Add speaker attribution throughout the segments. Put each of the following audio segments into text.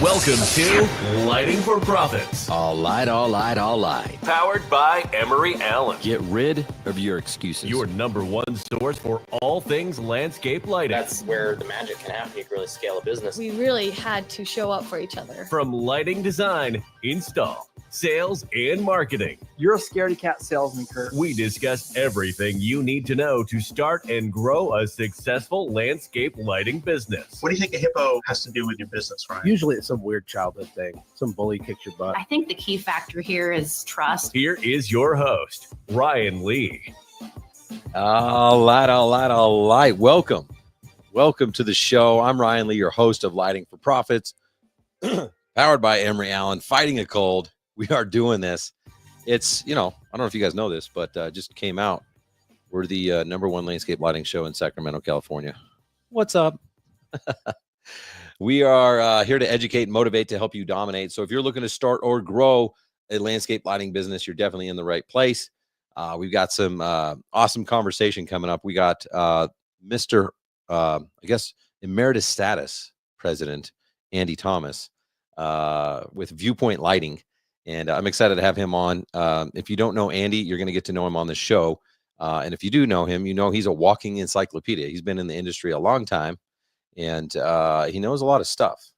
Speaker 1: Welcome to Lighting for Profits.
Speaker 2: All light, all light, all light.
Speaker 1: Powered by Emery Allen.
Speaker 2: Get rid of your excuses.
Speaker 1: Your number one source for all things landscape lighting.
Speaker 3: That's where the magic can happen. You can really scale a business.
Speaker 4: We really had to show up for each other.
Speaker 1: From lighting design, install, sales, and marketing.
Speaker 5: You're a scaredy cat salesman, Kurt.
Speaker 1: We discuss everything you need to know to start and grow a successful landscape lighting business.
Speaker 6: What do you think a hippo has to do with your business, Ryan?
Speaker 5: Usually it's some weird childhood thing. Some bully kicks your butt.
Speaker 7: I think the key factor here is trust.
Speaker 1: Here is your host, Ryan Lee.
Speaker 2: All light, all light, all light. Welcome. Welcome to the show. I'm Ryan Lee, your host of Lighting for Profits, powered by Emery Allen, fighting a cold. We are doing this. It's, I don't know if you guys know this, but just came out. We're the number one landscape lighting show in Sacramento, California. What's up? We are here to educate and motivate to help you dominate. So if you're looking to start or grow a landscape lighting business, you're definitely in the right place. We've got some awesome conversation coming up. We got Mr. Emeritus Status President Andy Thomas with Viewpoint Lighting. And I'm excited to have him on. If you don't know Andy, you're going to get to know him on the show. And if you do know him, he's a walking encyclopedia. He's been in the industry a long time, and he knows a lot of stuff.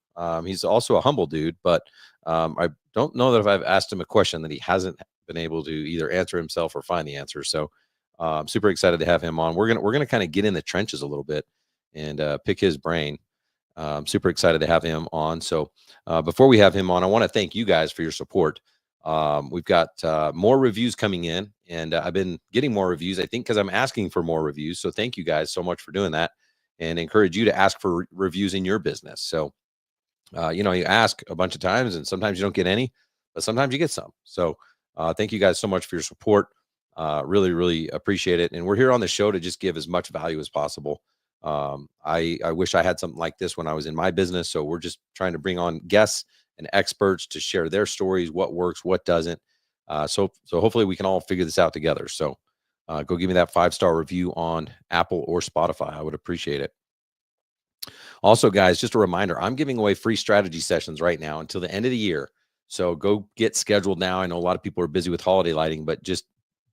Speaker 2: He's also a humble dude, but I don't know that if I've asked him a question that he hasn't been able to either answer himself or find the answer. So I'm super excited to have him on. We're gonna kind of get in the trenches a little bit and pick his brain. I'm super excited to have him on. So before we have him on, I want to thank you guys for your support. We've got more reviews coming in, and I've been getting more reviews, I think, because I'm asking for more reviews. So thank you guys so much for doing that, and encourage you to ask for reviews in your business. So, you ask a bunch of times, and sometimes you don't get any, but sometimes you get some. So thank you guys so much for your support. Really, really appreciate it. And we're here on the show to just give as much value as possible. I wish I had something like this when I was in my business. So we're just trying to bring on guests and experts to share their stories, what works, what doesn't. So hopefully we can all figure this out together. So go give me that 5-star review on Apple or Spotify. I would appreciate it. Also, guys, just a reminder, I'm giving away free strategy sessions right now until the end of the year. So go get scheduled now. I know a lot of people are busy with holiday lighting, but just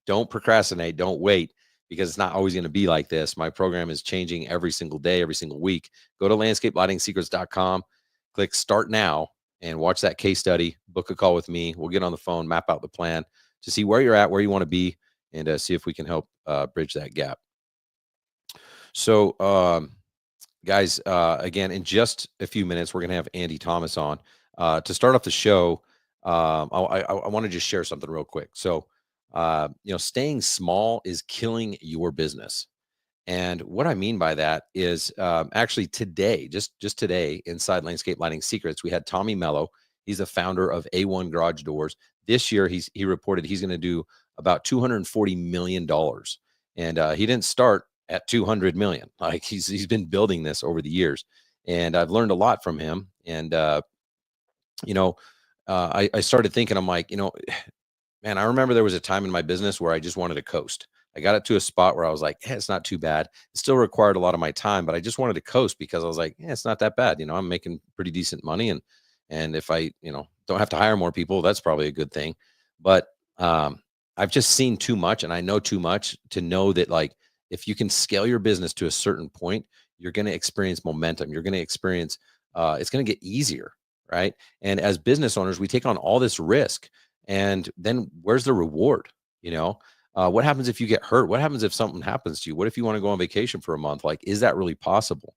Speaker 2: don't procrastinate. Don't wait, because it's not always going to be like this. My program is changing every single day, every single week. Go to landscapelightingsecrets.com, click start now, and watch that case study. Book a call with me. We'll get on the phone, map out the plan to see where you're at, where you want to be, and see if we can help bridge that gap. So, guys, again, in just a few minutes, we're going to have Andy Thomas on. To start off the show, I want to just share something real quick. So, staying small is killing your business. And what I mean by that is actually today, just today, inside Landscape Lighting Secrets, we had Tommy Mello. He's the founder of A1 Garage Doors. This year, he reported he's going to do about $240 million. And he didn't start at 200 million. Like he's been building this over the years. And I've learned a lot from him. And, I started thinking, I'm like, man, I remember there was a time in my business where I just wanted to coast. I got it to a spot where I was like, hey, it's not too bad. It still required a lot of my time, but I just wanted to coast because I was like, yeah, it's not that bad. I'm making pretty decent money. And if I, don't have to hire more people, that's probably a good thing. But I've just seen too much, and I know too much to know that, like, if you can scale your business to a certain point, you're going to experience momentum. You're going to experience, it's going to get easier, right? And as business owners, we take on all this risk, and then where's the reward? What happens if you get hurt? What happens if something happens to you? What if you want to go on vacation for a month? Like, is that really possible?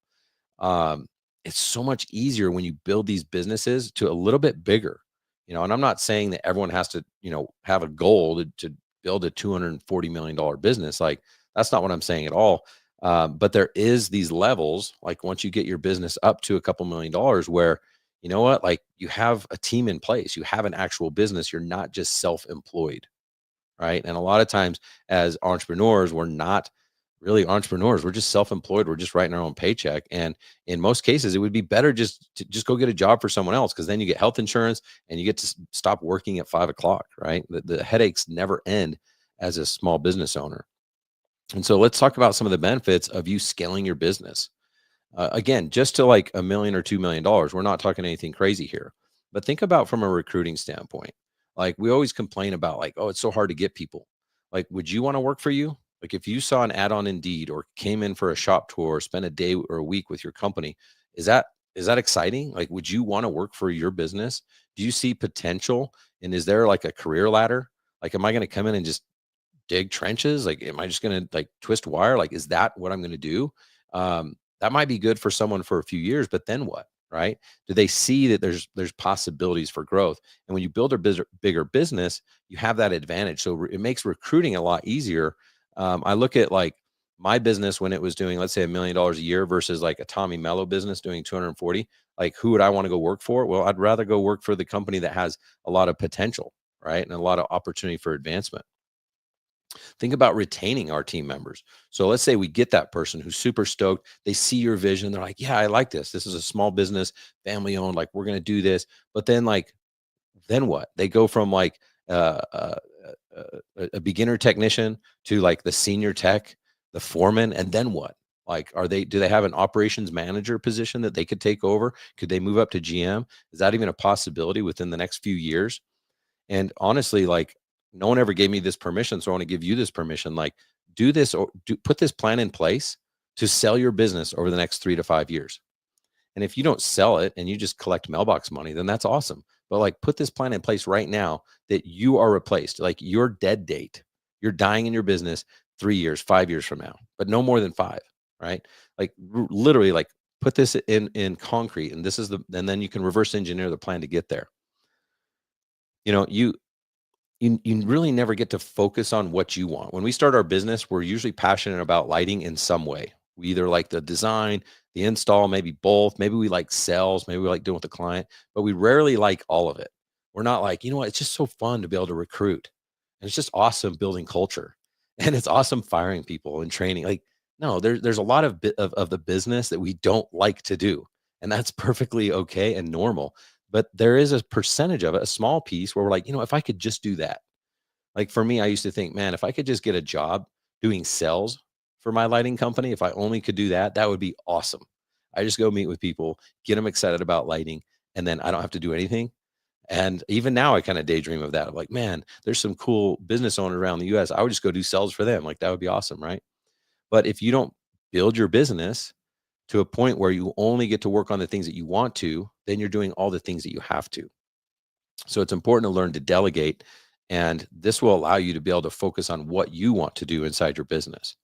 Speaker 2: It's so much easier when you build these businesses to a little bit bigger, and I'm not saying that everyone has to, have a goal to build a $240 million business. Like, that's not what I'm saying at all. But there is these levels, like once you get your business up to a couple $1 million where, like you have a team in place, you have an actual business, you're not just self-employed. Right. And a lot of times as entrepreneurs, we're not really entrepreneurs. We're just self-employed. We're just writing our own paycheck. And in most cases, it would be better to go get a job for someone else, because then you get health insurance and you get to stop working at 5 o'clock. Right. The headaches never end as a small business owner. And so let's talk about some of the benefits of you scaling your business. Again, just to like $1 million or $2 million. We're not talking anything crazy here, but think about from a recruiting standpoint. Like we always complain about like, oh, it's so hard to get people. Like, would you want to work for you? Like if you saw an ad on Indeed or came in for a shop tour or spent a day or a week with your company, is that exciting? Like, would you want to work for your business? Do you see potential? And is there like a career ladder? Like, am I going to come in and just dig trenches? Like, am I just going to like twist wire? Like, is that what I'm going to do? That might be good for someone for a few years, but then what? Right? Do they see that there's possibilities for growth? And when you build a bigger business, you have that advantage. So it makes recruiting a lot easier. I look at like my business when it was doing, let's say, $1 million a year versus like a Tommy Mello business doing 240. Like, who would I want to go work for? Well, I'd rather go work for the company that has a lot of potential, right, and a lot of opportunity for advancement. Think about retaining our team members. So let's say we get that person who's super stoked. They see your vision. They're like, yeah, I like this. This is a small business, family owned. Like, we're going to do this. But then like, then what? They go from like a beginner technician to like the senior tech, the foreman. And then what? Like, do they have an operations manager position that they could take over? Could they move up to GM? Is that even a possibility within the next few years? And honestly, like, no one ever gave me this permission, so I want to give you this permission. Like, do this, or put this plan in place to sell your business over the next 3 to 5 years. And if you don't sell it and you just collect mailbox money, then that's awesome. But like, put this plan in place right now that you are replaced. Like, your dead date, you're dying in your business 3 years, 5 years from now, but no more than 5, right? Like, literally, like, put this in concrete, and and then you can reverse engineer the plan to get there. You know, you really never get to focus on what you want. When we start our business, we're usually passionate about lighting in some way. We either like the design, the install, maybe both. Maybe we like sales, maybe we like dealing with the client, but we rarely like all of it. We're not like, you know what, it's just so fun to be able to recruit. And it's just awesome building culture. And it's awesome firing people and training. Like, no, there's a lot of the business that we don't like to do. And that's perfectly okay and normal. But there is a percentage of it, a small piece, where we're like, you know, if I could just do that. Like for me, I used to think, man, if I could just get a job doing sales for my lighting company, if I only could do that, that would be awesome. I just go meet with people, get them excited about lighting, and then I don't have to do anything. And even now I kind of daydream of that. I'm like, man, there's some cool business owners around the US. I would just go do sales for them. Like, that would be awesome, right? But if you don't build your business to a point where you only get to work on the things that you want to, then you're doing all the things that you have to. So it's important to learn to delegate, and this will allow you to be able to focus on what you want to do inside your business.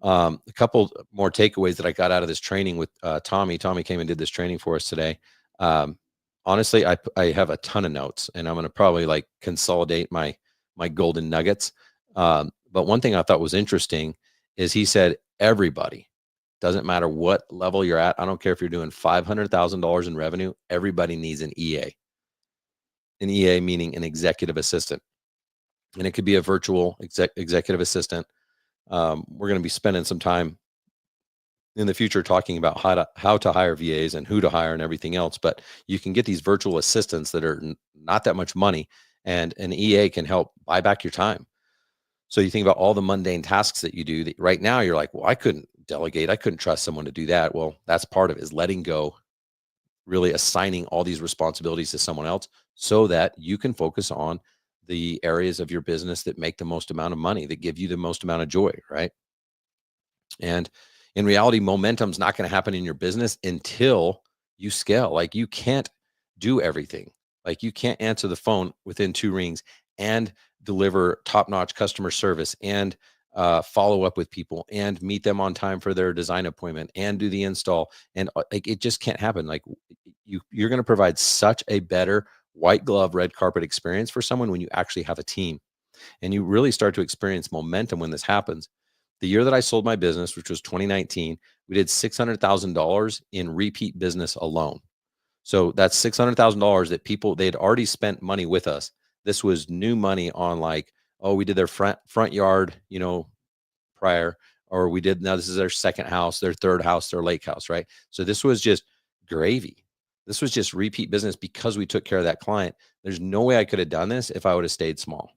Speaker 2: A couple more takeaways that I got out of this training with Tommy. Tommy came and did this training for us today. Honestly, I have a ton of notes, and I'm going to probably like consolidate my golden nuggets. But one thing I thought was interesting is he said, everybody, doesn't matter what level you're at. I don't care if you're doing $500,000 in revenue. Everybody needs an EA. An EA meaning an executive assistant, and it could be a virtual executive assistant. We're going to be spending some time in the future talking about how to hire VAs and who to hire and everything else. But you can get these virtual assistants that are not that much money, and an EA can help buy back your time. So you think about all the mundane tasks that you do that right now, you're like, well, I couldn't delegate. I couldn't trust someone to do that. Well, that's part of it, is letting go, really assigning all these responsibilities to someone else so that you can focus on the areas of your business that make the most amount of money, that give you the most amount of joy, right? And in reality, momentum's not going to happen in your business until you scale. Like, you can't do everything. Like, you can't answer the phone within 2 rings and deliver top-notch customer service and follow up with people and meet them on time for their design appointment and do the install. And like, it just can't happen. Like, you're going to provide such a better white glove, red carpet experience for someone when you actually have a team, and you really start to experience momentum when this happens. The year that I sold my business, which was 2019, we did $600,000 in repeat business alone. So that's $600,000 that people, they had already spent money with us. This was new money on like, oh, we did their front yard, you know, prior, or now this is their second house, their third house, their lake house, right? So this was just gravy. This was just repeat business because we took care of that client. There's no way I could have done this if I would have stayed small.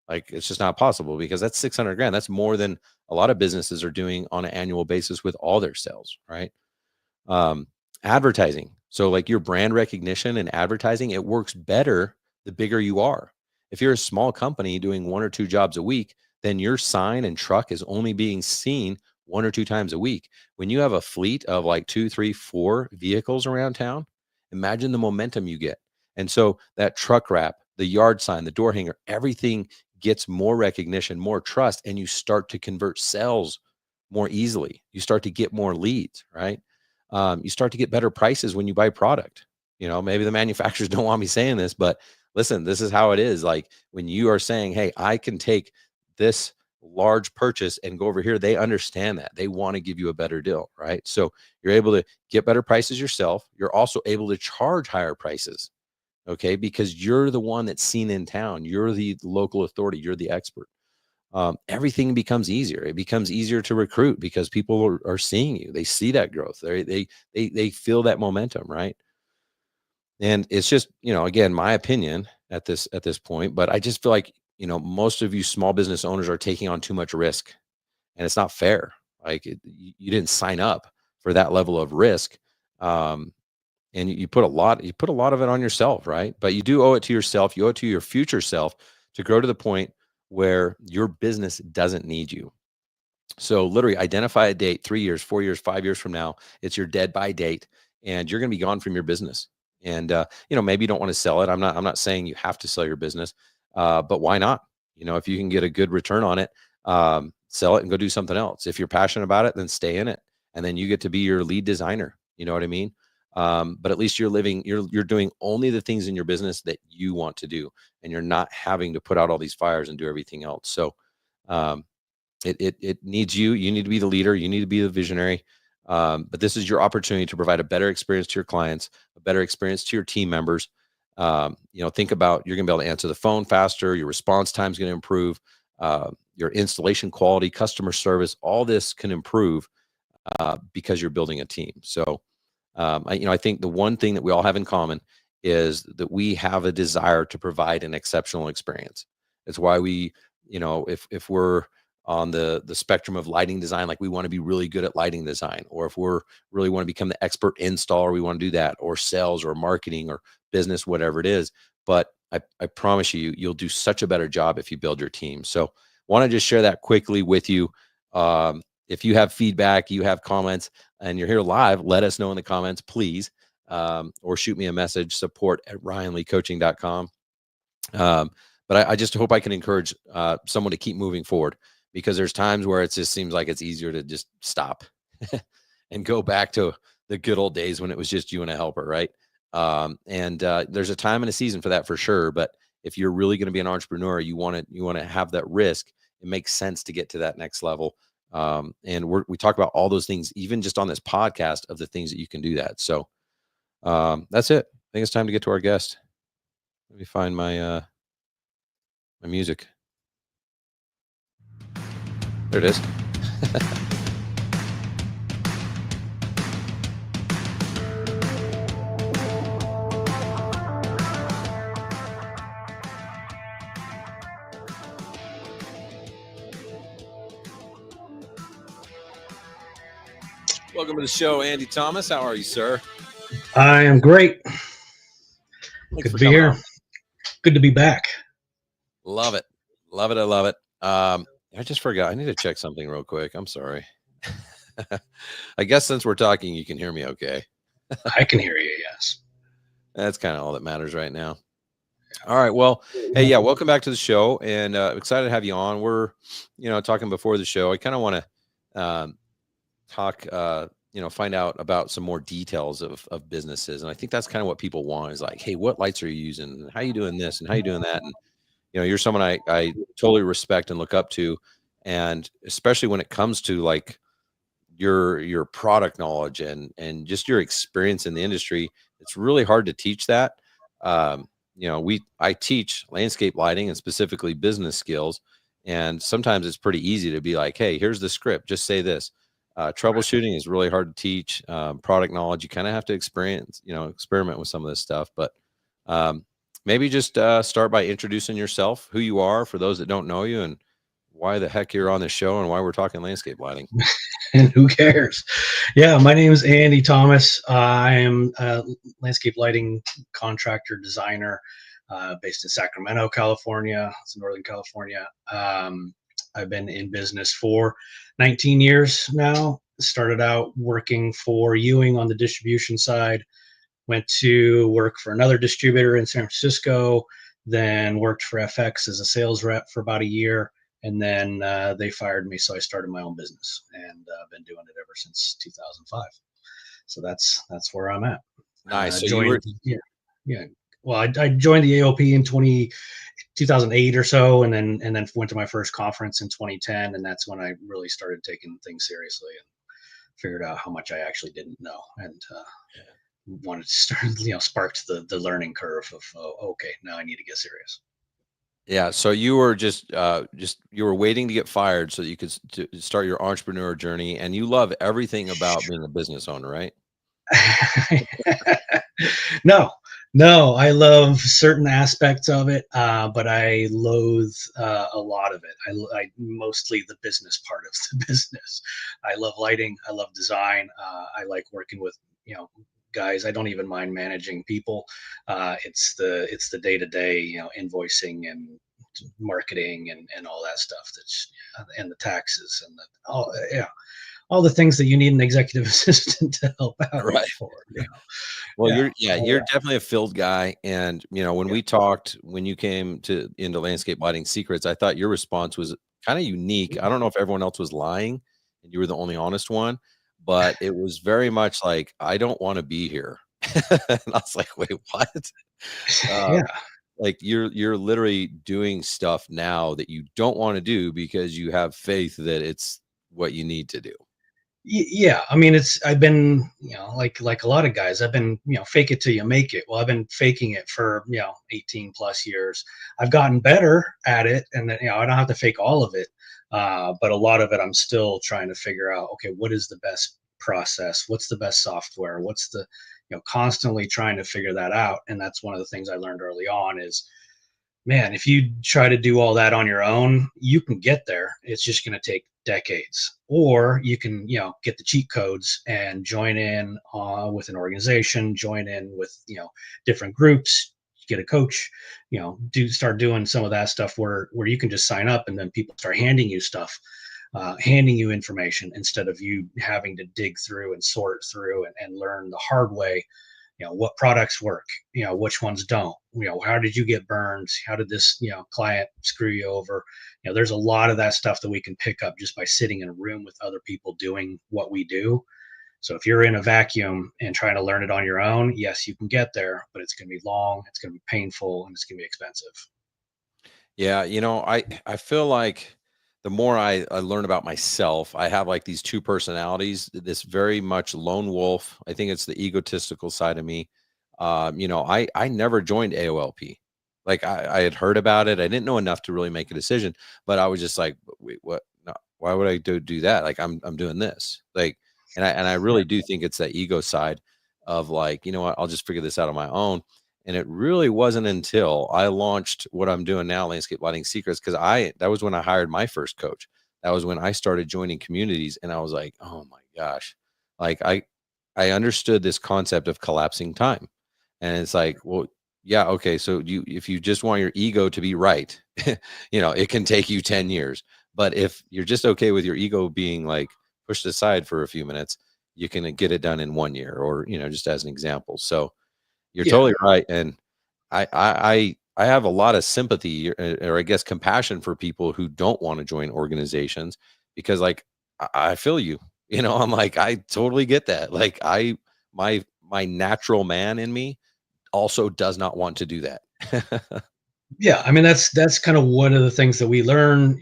Speaker 2: Like, it's just not possible, because that's $600,000. That's more than a lot of businesses are doing on an annual basis with all their sales, right? Advertising. So like your brand recognition and advertising, it works better the bigger you are. If you're a small company doing 1 or 2 jobs a week, then your sign and truck is only being seen 1 or 2 times a week. When you have a fleet of like 2, 3, 4 vehicles around town, imagine the momentum you get. And so that truck wrap, the yard sign, the door hanger, everything gets more recognition, more trust, and you start to convert sales more easily. You start to get more leads, right? You start to get better prices when you buy product. Maybe the manufacturers don't want me saying this, but listen, this is how it is. Like when you are saying, hey, I can take this large purchase and go over here, they understand that. They want to give you a better deal, right? So you're able to get better prices yourself. You're also able to charge higher prices, okay? Because you're the one that's seen in town. You're the local authority. You're the expert. Everything becomes easier. It becomes easier to recruit because people are seeing you. They see that growth. They feel that momentum, right? And it's just, again, my opinion at this point, but I just feel like, most of you small business owners are taking on too much risk, and it's not fair. Like you didn't sign up for that level of risk. And you put a lot of it on yourself, right? But you do owe it to yourself. You owe it to your future self to grow to the point where your business doesn't need you. So literally identify a date, 3 years, 4 years, 5 years from now. It's your dead by date, and you're going to be gone from your business. And maybe you don't want to sell it. I'm not saying you have to sell your business, but why not? If you can get a good return on it, sell it and go do something else. If you're passionate about it, then stay in it, and then you get to be your lead designer. You know what I mean? But at least you're doing only the things in your business that you want to do, and you're not having to put out all these fires and do everything else. So it needs you. You need to be the leader. You need to be the visionary. But this is your opportunity to provide a better experience to your clients, a better experience to your team members. Think about, you're going to be able to answer the phone faster. Your response time is going to improve. Your installation quality, customer service, all this can improve because you're building a team. So, I think the one thing that we all have in common is that we have a desire to provide an exceptional experience. It's why we, if we're on the spectrum of lighting design, like we want to be really good at lighting design, or if we're really want to become the expert installer, we want to do that, or sales or marketing or business, whatever it is. But I promise you'll do such a better job if you build your team. So want to just share that quickly with you. If you have feedback, you have comments, and you're here live, let us know in the comments, please, or shoot me a message, support@ryanleecoaching.com. But I just hope I can encourage someone to keep moving forward, because there's times where it just seems like it's easier to just stop and go back to the good old days when it was just you and a helper, right? There's a time and a season for that for sure. But if you're really going to be an entrepreneur, you want to have that risk. It makes sense to get to that next level. And we talk about all those things, even just on this podcast, of the things that you can do that. So that's it. I think it's time to get to our guest. Let me find my music. There it is. Welcome to the show, Andy Thomas. How are you, sir?
Speaker 8: I am great.
Speaker 2: Thanks
Speaker 8: Good
Speaker 2: for
Speaker 8: to be
Speaker 2: coming
Speaker 8: here.
Speaker 2: on.
Speaker 8: Good to be back.
Speaker 2: Love it. Love it. I love it. I just forgot. I need to check something real quick. I'm sorry. I guess since we're talking, you can hear me okay.
Speaker 8: I can hear you, yes.
Speaker 2: That's kind of all that matters right now. All right. Well, hey, yeah, welcome back to the show, and excited to have you on. We're, talking before the show. I kind of want to talk, find out about some more details of businesses. And I think that's kind of what people want, is like, hey, what lights are you using? How are you doing this? And how are you doing that? And, you're someone I totally respect and look up to. And especially when it comes to like your product knowledge and just your experience in the industry, it's really hard to teach that. I teach landscape lighting and specifically business skills. And sometimes it's pretty easy to be like, hey, here's the script, just say this. Troubleshooting is really hard to teach. Product knowledge, you kind of have to experiment with some of this stuff. But maybe just start by introducing yourself, who you are, for those that don't know you, and why the heck you're on the show and why we're talking landscape lighting.
Speaker 8: And who cares? Yeah, my name is Andy Thomas. I am a landscape lighting contractor designer based in Sacramento, California. It's Northern California. I've been in business for 19 years now. Started out working for Ewing on the distribution side, went to work for another distributor in San Francisco, then worked for FX as a sales rep for about a year. And then they fired me, so I started my own business, and I've been doing it ever since 2005. So that's where I'm at.
Speaker 2: Nice. So
Speaker 8: joined,
Speaker 2: you were,
Speaker 8: yeah. Well, I joined the AOLP in 2008 or so, and then went to my first conference in 2010, and that's when I really started taking things seriously and figured out how much I actually didn't know, and wanted to start, sparked the learning curve of okay, now I need to get serious.
Speaker 2: yeah. So you were just you were waiting to get fired so that you could start your entrepreneur journey, and you love everything about being a business owner, right?
Speaker 8: No, I love certain aspects of it, but I loathe a lot of it. I mostly the business part of the business. I love lighting. I love design. I like working with, guys. I don't even mind managing people. It's the day to day, invoicing and marketing and all that stuff. And the taxes and all the things that you need an executive assistant to help out
Speaker 2: Right.
Speaker 8: for.
Speaker 2: Well,
Speaker 8: Yeah.
Speaker 2: you're definitely a field guy. And, when we talked, when you came into landscape lighting secrets, I thought your response was kind of unique. I don't know if everyone else was lying and you were the only honest one, but it was very much like, I don't want to be here. And I was like, wait, what? Uh,
Speaker 8: Yeah.
Speaker 2: like you're literally doing stuff now that you don't want to do because you have faith that it's what you need to do.
Speaker 8: Yeah, I mean, I've been, like a lot of guys, I've been, fake it till you make it. Well, I've been faking it for, 18 plus years. I've gotten better at it, and then, I don't have to fake all of it. But a lot of it, I'm still trying to figure out, okay, what is the best process? What's the best software? What's the, constantly trying to figure that out. And that's one of the things I learned early on is, man, if you try to do all that on your own, you can get there. It's just going to take decades. Or you can, get the cheat codes and join in with an organization, join in with, different groups, get a coach, start doing some of that stuff where you can just sign up and then people start handing you stuff, handing you information instead of you having to dig through and sort through and learn the hard way, what products work, which ones don't, how did you get burned, how did this, client screw you over. There's a lot of that stuff that we can pick up just by sitting in a room with other people doing what we do. So if you're in a vacuum and trying to learn it on your own, yes, you can get there, but it's going to be long, it's going to be painful, and it's going to be expensive.
Speaker 2: Yeah, I feel like the more I learn about myself, I have like these two personalities, this very much lone wolf. I think it's the egotistical side of me. I never joined AOLP. Like I had heard about it. I didn't know enough to really make a decision, but I was just like, wait, what? No, why would I do that? Like I'm doing this. Like, and I really do think it's that ego side of like, you know what, I'll just figure this out on my own. And it really wasn't until I launched what I'm doing now, Landscape Lighting Secrets, because that was when I hired my first coach. That was when I started joining communities, and I was like, oh my gosh, like I understood this concept of collapsing time, and it's like, well, yeah, okay, so if you just want your ego to be right, it can take you 10 years, but if you're just okay with your ego being like pushed aside for a few minutes, you can get it done in 1 year, or just as an example. So you're totally right, and I have a lot of sympathy, or I guess compassion for people who don't want to join organizations because, like, I feel you. I'm like, I totally get that. Like, my natural man in me also does not want to do that.
Speaker 8: Yeah, I mean, that's kind of one of the things that we learn,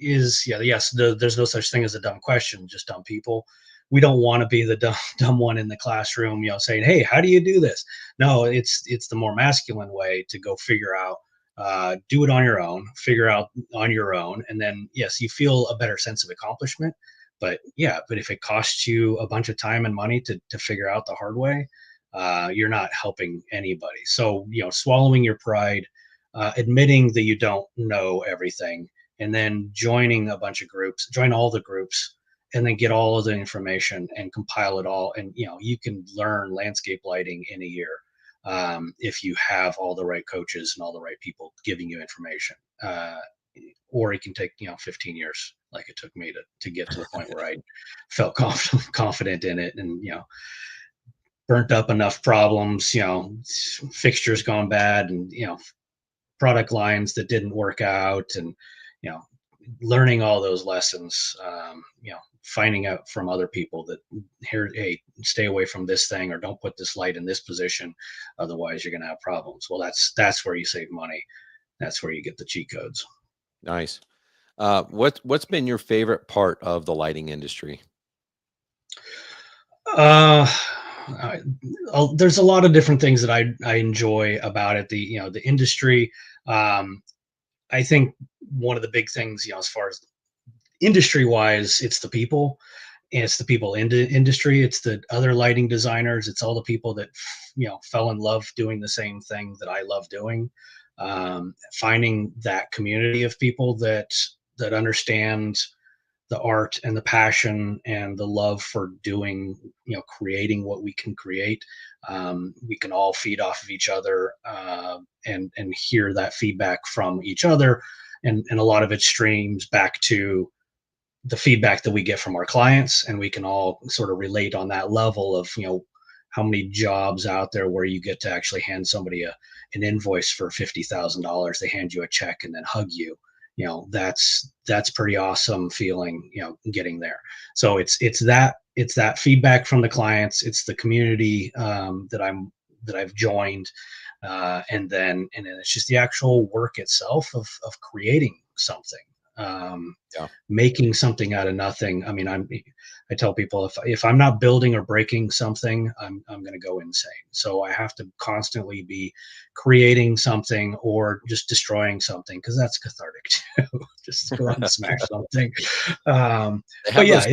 Speaker 8: is, yes, there's no such thing as a dumb question, just dumb people. We don't want to be the dumb one in the classroom, saying, hey, how do you do this? No, it's the more masculine way to go figure out, do it on your own, figure out on your own, and then yes, you feel a better sense of accomplishment. But if it costs you a bunch of time and money to figure out the hard way, you're not helping anybody. So, swallowing your pride, admitting that you don't know everything, and then joining a bunch of groups, join all the groups, and then get all of the information and compile it all. And you can learn landscape lighting in a year if you have all the right coaches and all the right people giving you information. Or it can take 15 years, like it took me to get to the point where I felt confident in it, and burnt up enough problems, fixtures gone bad, and product lines that didn't work out, and you know learning all those lessons, finding out from other people that here, hey, stay away from this thing, or don't put this light in this position, otherwise you're going to have problems. Well, that's where you save money. That's where you get the cheat codes.
Speaker 2: Nice. What's been your favorite part of the lighting industry?
Speaker 8: There's a lot of different things that I enjoy about it. The industry. I think one of the big things, as far as industry wise, it's the people. And it's the people in the industry. It's the other lighting designers. It's all the people that fell in love doing the same thing that I love doing. Finding that community of people that understand the art and the passion and the love for doing, creating what we can create. We can all feed off of each other, and hear that feedback from each other. And a lot of it streams back to the feedback that we get from our clients, and we can all sort of relate on that level of, how many jobs out there where you get to actually hand somebody an invoice for $50,000, they hand you a check and then hug you. That's pretty awesome feeling, getting there. So it's that feedback from the clients. It's the community that I've joined, and then it's just the actual work itself of creating something, making something out of nothing. I mean, I tell people, if I'm not building or breaking something, I'm going to go insane. So I have to constantly be creating something or just destroying something, because that's cathartic too. Just go out and smash something. But yeah,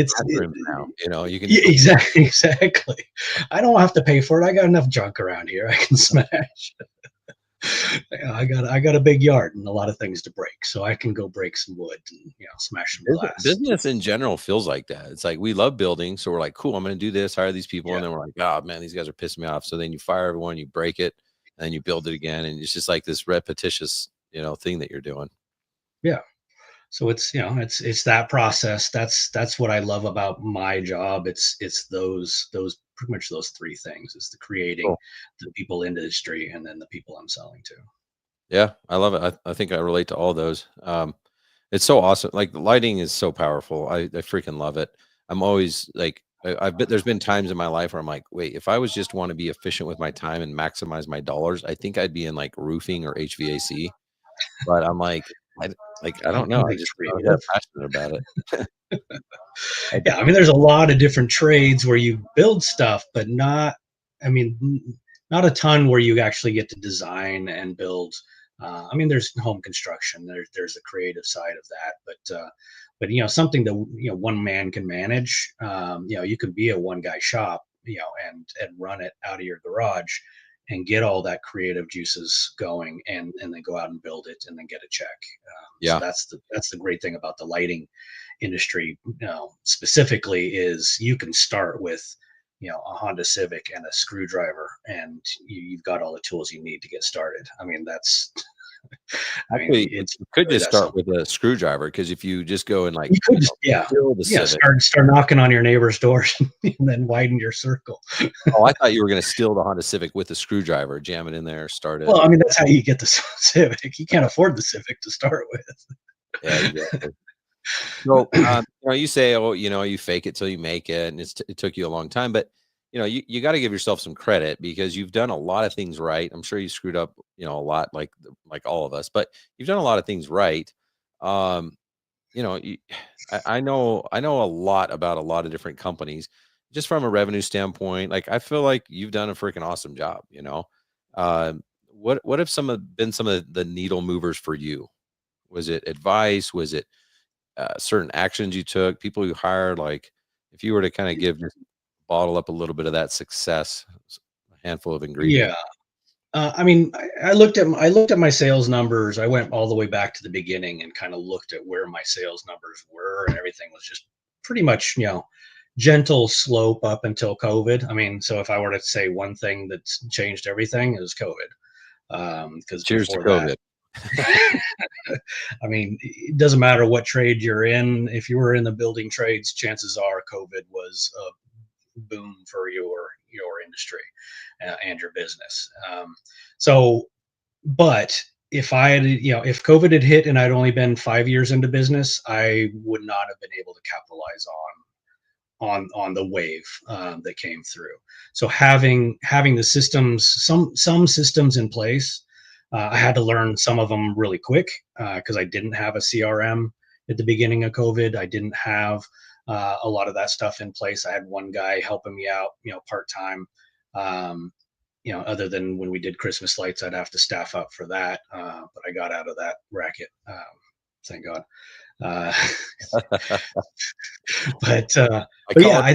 Speaker 2: now, you can
Speaker 8: exactly. I don't have to pay for it. I got enough junk around here I can smash. I got a big yard and a lot of things to break, so I can go break some wood and smash some glass.
Speaker 2: Business in general feels like that. It's like we love building, so we're like, cool, I'm going to do this, hire these people, and then we're like, oh man, these guys are pissing me off. So then you fire everyone, you break it, and then you build it again, and it's just like this repetitious, thing that you're doing.
Speaker 8: Yeah. So it's it's that process. That's what I love about my job. It's those pretty much those three things. It's the creating, the people in the industry, and then the people I'm selling to.
Speaker 2: Yeah, I love it. I think I relate to all those. It's so awesome. Like the lighting is so powerful. I freaking love it. I'm always like, there's been times in my life where I'm like, wait, if I was just want to be efficient with my time and maximize my dollars, I think I'd be in like roofing or HVAC. But I'm like, I don't know. I just not passionate about it.
Speaker 8: Yeah, I mean, there's a lot of different trades where you build stuff, but not a ton where you actually get to design and build. I mean, there's home construction. There's the creative side of that, but something that one man can manage. You could be a one guy shop, and run it out of your garage, and get all that creative juices going, and then go out and build it, and then get a check. So that's the great thing about the lighting industry, specifically, is you can start with a Honda Civic and a screwdriver, and you've got all the tools you need to get started. I mean,
Speaker 2: you could just start with a screwdriver, because if you just go and
Speaker 8: you could just start knocking on your neighbor's doors and then widen your circle.
Speaker 2: Oh, I thought you were going to steal the Honda Civic with a screwdriver, jam it in there, start it.
Speaker 8: Well, I mean, that's how you get the Civic. You can't afford the Civic to start with.
Speaker 2: Yeah, exactly. So, you say, oh, you fake it till you make it, and it took you a long time, but you got to give yourself some credit, because you've done a lot of things right. I'm sure you screwed up, a lot, like all of us, but you've done a lot of things right. I know a lot about a lot of different companies, just from a revenue standpoint. Like, I feel like you've done a freaking awesome job. What have been some of the needle movers for you? Was it advice? Was it certain actions you took, people you hired? Like, if you were to kind of bottle up a little bit of that success, a handful of ingredients.
Speaker 8: I mean, I looked at my sales numbers. I went all the way back to the beginning and kind of looked at where my sales numbers were, and everything was just pretty much, gentle slope up until COVID. I mean, so if I were to say one thing that's changed everything, it was COVID. Because
Speaker 2: Cheers to
Speaker 8: before
Speaker 2: COVID.
Speaker 8: that, I mean, it doesn't matter what trade you're in. If you were in the building trades, chances are COVID was a boom for your industry and your business. So, but if I had, if COVID had hit and I'd only been 5 years into business, I would not have been able to capitalize on the wave that came through. So having the systems, some systems in place, I had to learn some of them really quick because I didn't have a CRM at the beginning of COVID. I didn't have a lot of that stuff in place. I had one guy helping me out, part time. Other than when we did Christmas lights, I'd have to staff up for that. But I got out of that racket. Thank God. Uh, but yeah,
Speaker 2: I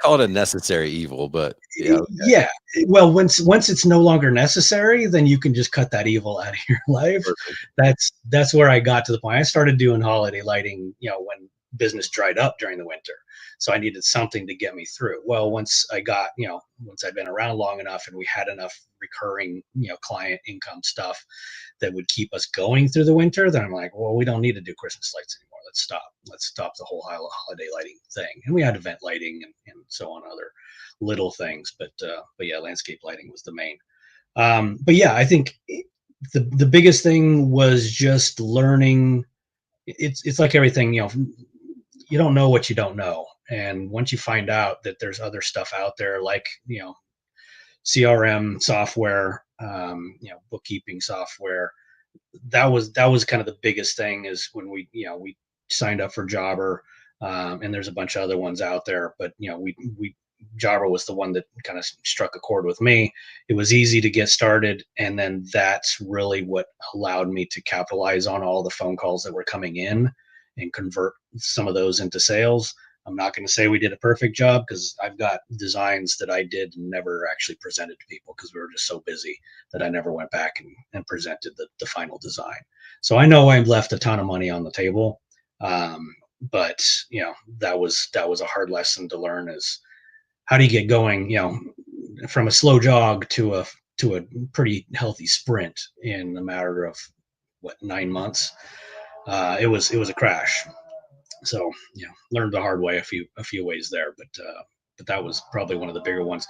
Speaker 2: call it a necessary evil, but yeah. Okay.
Speaker 8: Yeah. Well, once it's no longer necessary, then you can just cut that evil out of your life.
Speaker 2: Perfect.
Speaker 8: That's where I got to the point. I started doing holiday lighting, when business dried up during the winter. So I needed something to get me through. Well, once I'd been around long enough and we had enough recurring, client income stuff that would keep us going through the winter, then I'm like, well, we don't need to do Christmas lights anymore. Let's stop the whole holiday lighting thing. And we had event lighting and so on, other little things, but yeah, landscape lighting was the main. But yeah, I think the biggest thing was just learning. It's like everything, you don't know what you don't know, and once you find out that there's other stuff out there, like CRM software, bookkeeping software, that was kind of the biggest thing is when we signed up for Jobber, and there's a bunch of other ones out there, but we Jabra was the one that kind of struck a chord with me. It was easy to get started, and then that's really what allowed me to capitalize on all the phone calls that were coming in and convert some of those into sales. I'm not going to say we did a perfect job because I've got designs that I did and never actually presented to people because we were just so busy that I never went back and presented the final design. So I know I left a ton of money on the table, but that was a hard lesson to learn is how do you get going, from a slow jog to a pretty healthy sprint in a matter of 9 months. It was a crash. So learned the hard way a few ways there, but that was probably one of the bigger ones.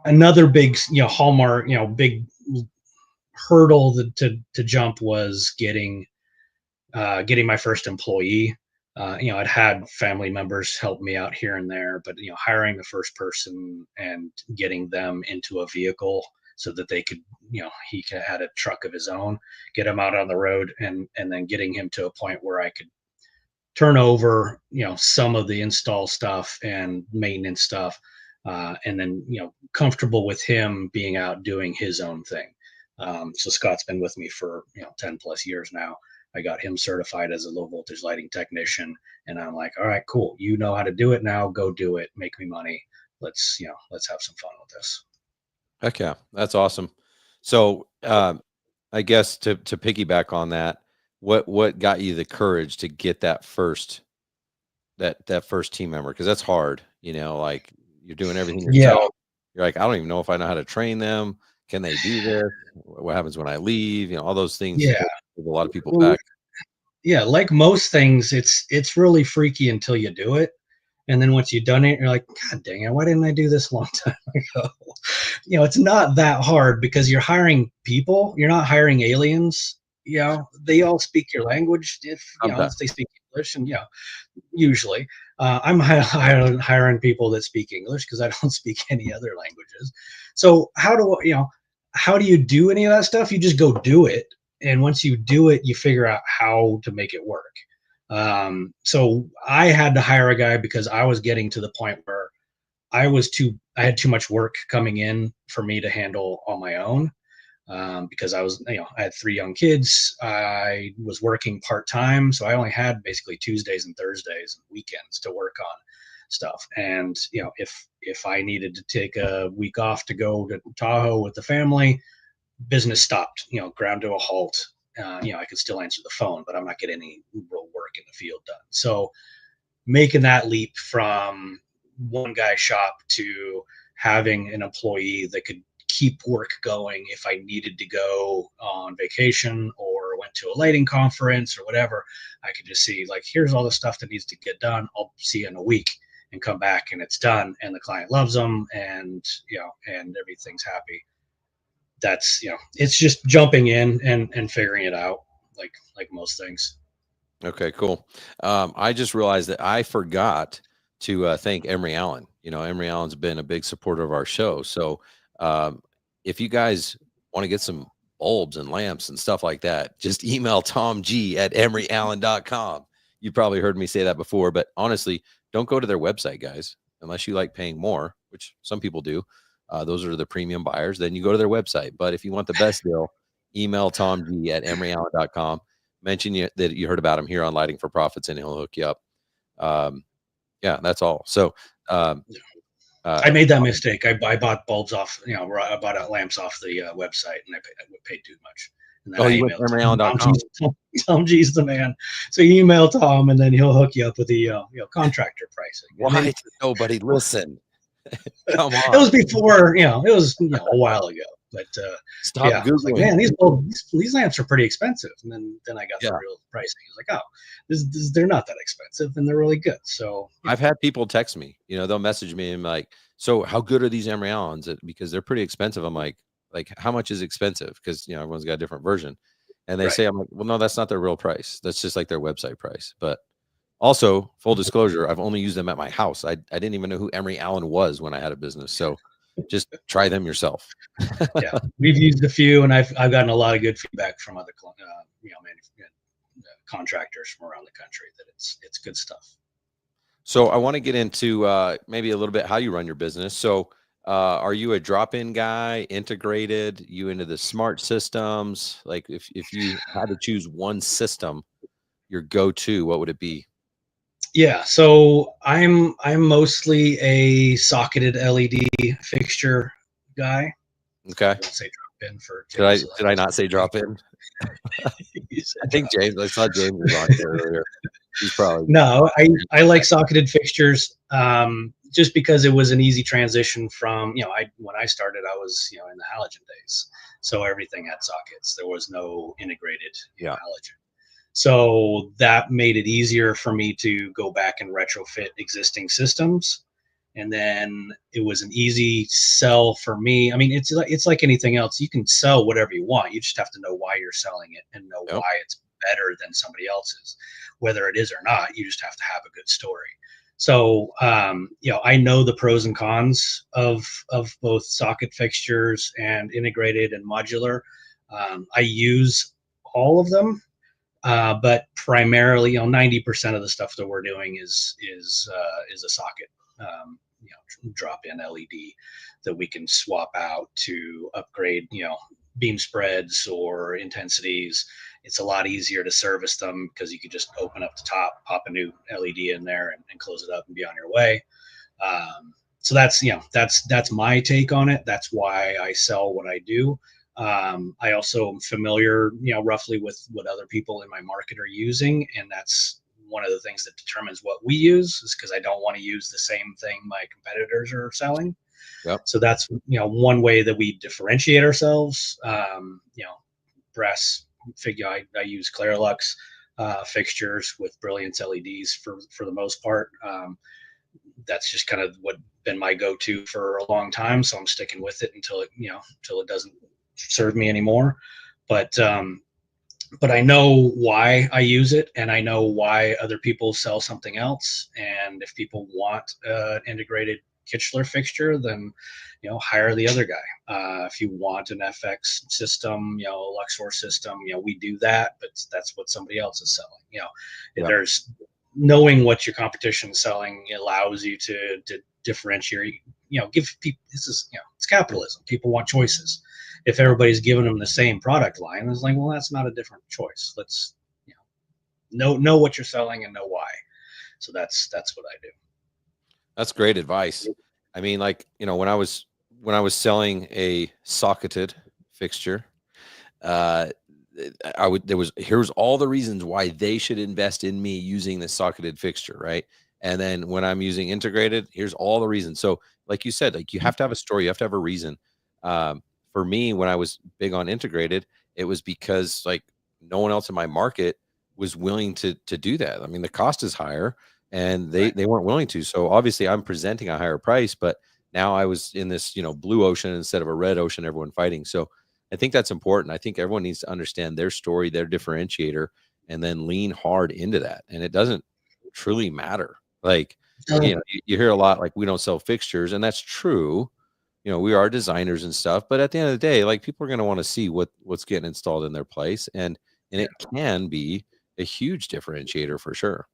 Speaker 8: Another big hallmark, big hurdle to jump was getting my first employee. I'd had family members help me out here and there, but hiring the first person and getting them into a vehicle so that they could, he had a truck of his own, get him out on the road, and then getting him to a point where I could turn over, some of the install stuff and maintenance stuff, and then comfortable with him being out doing his own thing. So Scott's been with me for 10 plus years now. I got him certified as a low voltage lighting technician, and I'm like, all right, cool. You know how to do it now. Go do it. Make me money. Let's have some fun with this.
Speaker 2: Heck yeah, that's awesome. So, I guess to piggyback on that, what got you the courage to get that first team member? Because that's hard. Like you're doing everything yourself.
Speaker 8: Yeah.
Speaker 2: You're like, I don't even know if I know how to train them. Can they do this? What happens when I leave? All those things.
Speaker 8: Yeah.
Speaker 2: Hold a lot of people back.
Speaker 8: Yeah, like most things, it's really freaky until you do it. And then once you've done it, you're like, God dang it, why didn't I do this a long time ago? It's not that hard because you're hiring people. You're not hiring aliens. They all speak your language if they speak English, and usually I'm hiring people that speak English because I don't speak any other languages. So how do you do any of that stuff? You just go do it. And once you do it, you figure out how to make it work. So I had to hire a guy because I was getting to the point where I had too much work coming in for me to handle on my own. Because I had 3 young kids. I was working part-time. So I only had basically Tuesdays and Thursdays and weekends to work on stuff. And, if I needed to take a week off to go to Tahoe with the family, business stopped, ground to a halt. I could still answer the phone, but I'm not getting any real work in the field done. So making that leap from one guy shop to having an employee that could keep work going if I needed to go on vacation or went to a lighting conference or whatever, I could just see like, here's all the stuff that needs to get done. I'll see you in a week and come back and it's done and the client loves them and and everything's happy. That's it's just jumping in and figuring it out like most things.
Speaker 2: Okay, cool. I just realized that I forgot to thank Emery Allen. Emery Allen's been a big supporter of our show. So if you guys want to get some bulbs and lamps and stuff like that, just email Tom G at emeryallen.com. You probably heard me say that before, but honestly, don't go to their website, guys, unless you like paying more, which some people do. Those are the premium buyers. Then you go to their website. But if you want the best deal, email Tom G at emeryallen.com. Mention that you heard about him here on Lighting for Profits, and he'll hook you up. Yeah, that's all. So
Speaker 8: I made that mistake. I bought bulbs off, I bought lamps off the website, and I paid too much. And then
Speaker 2: you went to emeryallen.com.
Speaker 8: Tom G's the man. So you email Tom, and then he'll hook you up with the contractor pricing.
Speaker 2: Why did nobody listen? Come on.
Speaker 8: It was before, it was a while ago. But
Speaker 2: stop Googling.
Speaker 8: Like, man, these lamps are pretty expensive. And then I got the real pricing. I was like, oh, they're not that expensive, and they're really good. So
Speaker 2: I've had people text me. They'll message me and like, so how good are these Emery Allens? Because they're pretty expensive. I'm like how much is expensive? Because everyone's got a different version. And they say, I'm like, well, no, that's not their real price. That's just like their website price. But also, full disclosure, I've only used them at my house. I didn't even know who Emery Allen was when I had a business. So just try them yourself.
Speaker 8: Yeah, we've used a few, and I've gotten a lot of good feedback from other contractors from around the country that it's good stuff.
Speaker 2: So I want to get into maybe a little bit how you run your business. So are you a drop-in guy, integrated? You into the smart systems? Like if you had to choose one system, your go-to, what would it be?
Speaker 8: Yeah, so I'm mostly a socketed LED fixture guy.
Speaker 2: Okay.
Speaker 8: I don't say drop in for
Speaker 2: James, did I not say drop in? I think James. I saw James was on here earlier. He's probably
Speaker 8: no. I like socketed fixtures just because it was an easy transition from when I started I was in the halogen days, so everything had sockets. There was no integrated halogen. So that made it easier for me to go back and retrofit existing systems. And then it was an easy sell for me. I mean, it's like anything else. You can sell whatever you want. You just have to know why you're selling it and know why it's better than somebody else's. Whether it is or not, you just have to have a good story. So, I know the pros and cons of both socket fixtures and integrated and modular. I use all of them. But primarily, 90% of the stuff that we're doing is a socket, drop-in LED that we can swap out to upgrade, beam spreads or intensities. It's a lot easier to service them because you can just open up the top, pop a new LED in there, and close it up and be on your way. So that's my take on it. That's why I sell what I do. I also am familiar, roughly with what other people in my market are using. And that's one of the things that determines what we use, is because I don't want to use the same thing my competitors are selling.
Speaker 2: Yep.
Speaker 8: So that's, one way that we differentiate ourselves. Brass figure, I use Clarolux fixtures with Brilliance LEDs for the most part. That's just kind of what been my go-to for a long time. So I'm sticking with it until it doesn't serve me anymore. But I know why I use it, and I know why other people sell something else. And if people want an integrated Kichler fixture, then hire the other guy. If you want an FX system, Luxor system, we do that, but that's what somebody else is selling. There's knowing what your competition is selling allows you to differentiate. Give people, it's capitalism. People want choices. If everybody's giving them the same product line, it's like, well, that's not a different choice. Let's know what you're selling and know why. So that's what I do.
Speaker 2: That's great advice. I mean, when I was selling a socketed fixture, here's all the reasons why they should invest in me using this socketed fixture, right? And then when I'm using integrated, here's all the reasons. So like you said, like you have to have a story, you have to have a reason. For me, when I was big on integrated, it was because like no one else in my market was willing to do that. I mean, the cost is higher and they weren't willing to. So obviously I'm presenting a higher price, but now I was in this, blue ocean instead of a red ocean, everyone fighting. So I think that's important. I think everyone needs to understand their story, their differentiator, and then lean hard into that. And it doesn't truly matter. Like, you hear a lot like we don't sell fixtures, and that's true. We are designers and stuff, but at the end of the day, like people are going to want to see what's getting installed in their place, and it can be a huge differentiator for sure.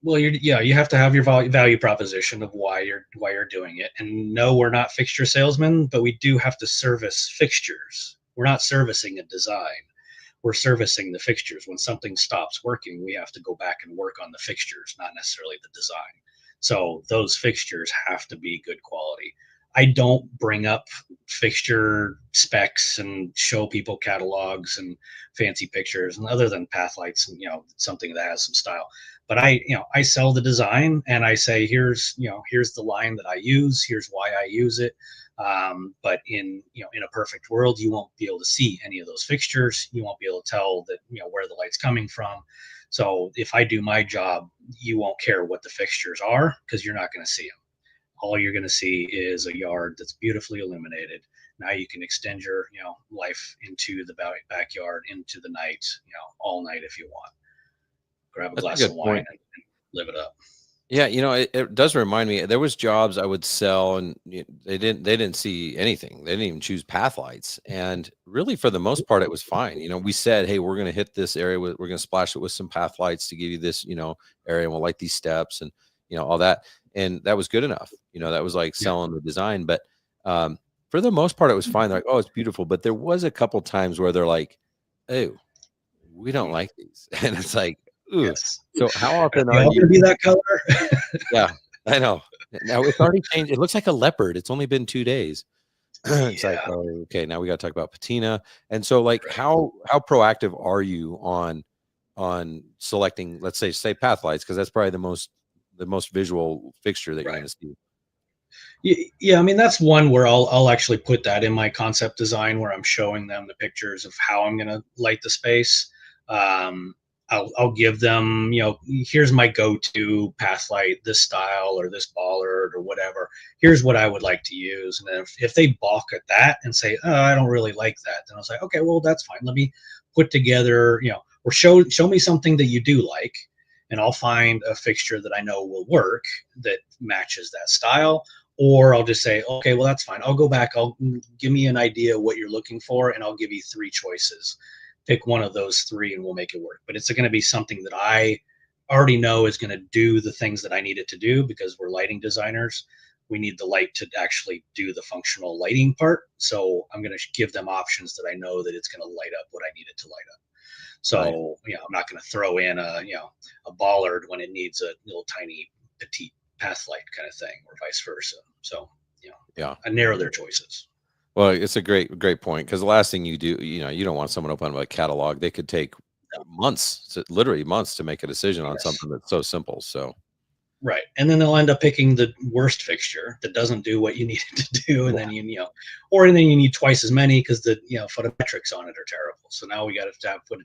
Speaker 8: Well, you have to have your value proposition of why you're doing it. And no, we're not fixture salesmen, but we do have to service fixtures. We're not servicing a design. We're servicing the fixtures. When something stops working, we have to go back and work on the fixtures, not necessarily the design. So those fixtures have to be good quality. I don't bring up fixture specs and show people catalogs and fancy pictures, and other than path lights and something that has some style. But I sell the design and I say, here's the line that I use. Here's why I use it. But in a perfect world, you won't be able to see any of those fixtures. You won't be able to tell that, where the light's coming from. So if I do my job, you won't care what the fixtures are because you're not going to see them. All you're going to see is a yard that's beautifully illuminated. Now you can extend your, life into the backyard, into the night, all night if you want. Grab a glass of wine and live it up.
Speaker 2: Yeah, it does remind me. There was jobs I would sell, and they didn't see anything. They didn't even choose path lights, and really, for the most part, it was fine. We said, "Hey, we're going to hit this area. We're going to splash it with some path lights to give you this, area, and we'll light these steps, and all that." And that was good enough. That was like selling the design. But for the most part, it was fine. They're like, "Oh, it's beautiful," but there was a couple times where they're like, "Oh, we don't like these," and it's like. Ooh.
Speaker 8: Yes.
Speaker 2: So how often
Speaker 8: are you going to be that color?
Speaker 2: Yeah, I know. Now it's already changed. It looks like a leopard. It's only been 2 days. It's like, oh, okay, now we got to talk about patina. And so like how proactive are you on selecting, let's say path lights, because that's probably the most visual fixture that you're going to see.
Speaker 8: Yeah, I mean, that's one where I'll actually put that in my concept design where I'm showing them the pictures of how I'm going to light the space. I'll give them, here's my go-to path light, this style or this bollard or whatever. Here's what I would like to use. And then if they balk at that and say, oh, I don't really like that, then I was like, okay, well, that's fine. Let me put together, or show me something that you do like, and I'll find a fixture that I know will work that matches that style. Or I'll just say, okay, well, that's fine. I'll go back. Give me an idea what you're looking for, and I'll give you 3 choices. Pick one of those 3 and we'll make it work. But it's going to be something that I already know is going to do the things that I need it to do, because we're lighting designers. We need the light to actually do the functional lighting part. So I'm going to give them options that I know that it's going to light up what I need it to light up. So, I'm not going to throw in a bollard when it needs a little tiny petite path light kind of thing, or vice versa. So, I narrow their choices.
Speaker 2: Well, it's a great point, because the last thing you do, you don't want someone to open up a catalog. They could take months, literally months, to make a decision on something that's so simple. So,
Speaker 8: right, and then they'll end up picking the worst fixture that doesn't do what you need it to do, and then you need twice as many because the photometrics on it are terrible. So now we got to put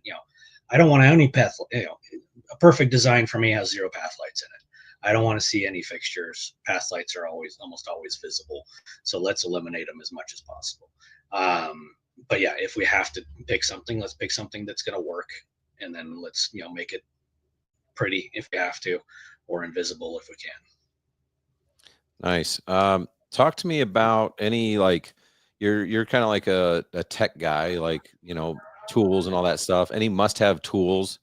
Speaker 8: I don't want any path. A perfect design for me has 0 path lights in it. I don't want to see any fixtures. Path lights are almost always visible. So let's eliminate them as much as possible. But yeah, if we have to pick something, let's pick something that's going to work. And then let's, make it pretty if we have to, or invisible if we can.
Speaker 2: Nice. Talk to me about any, like, you're kind of like a tech guy, like, tools and all that stuff. Any must-have tools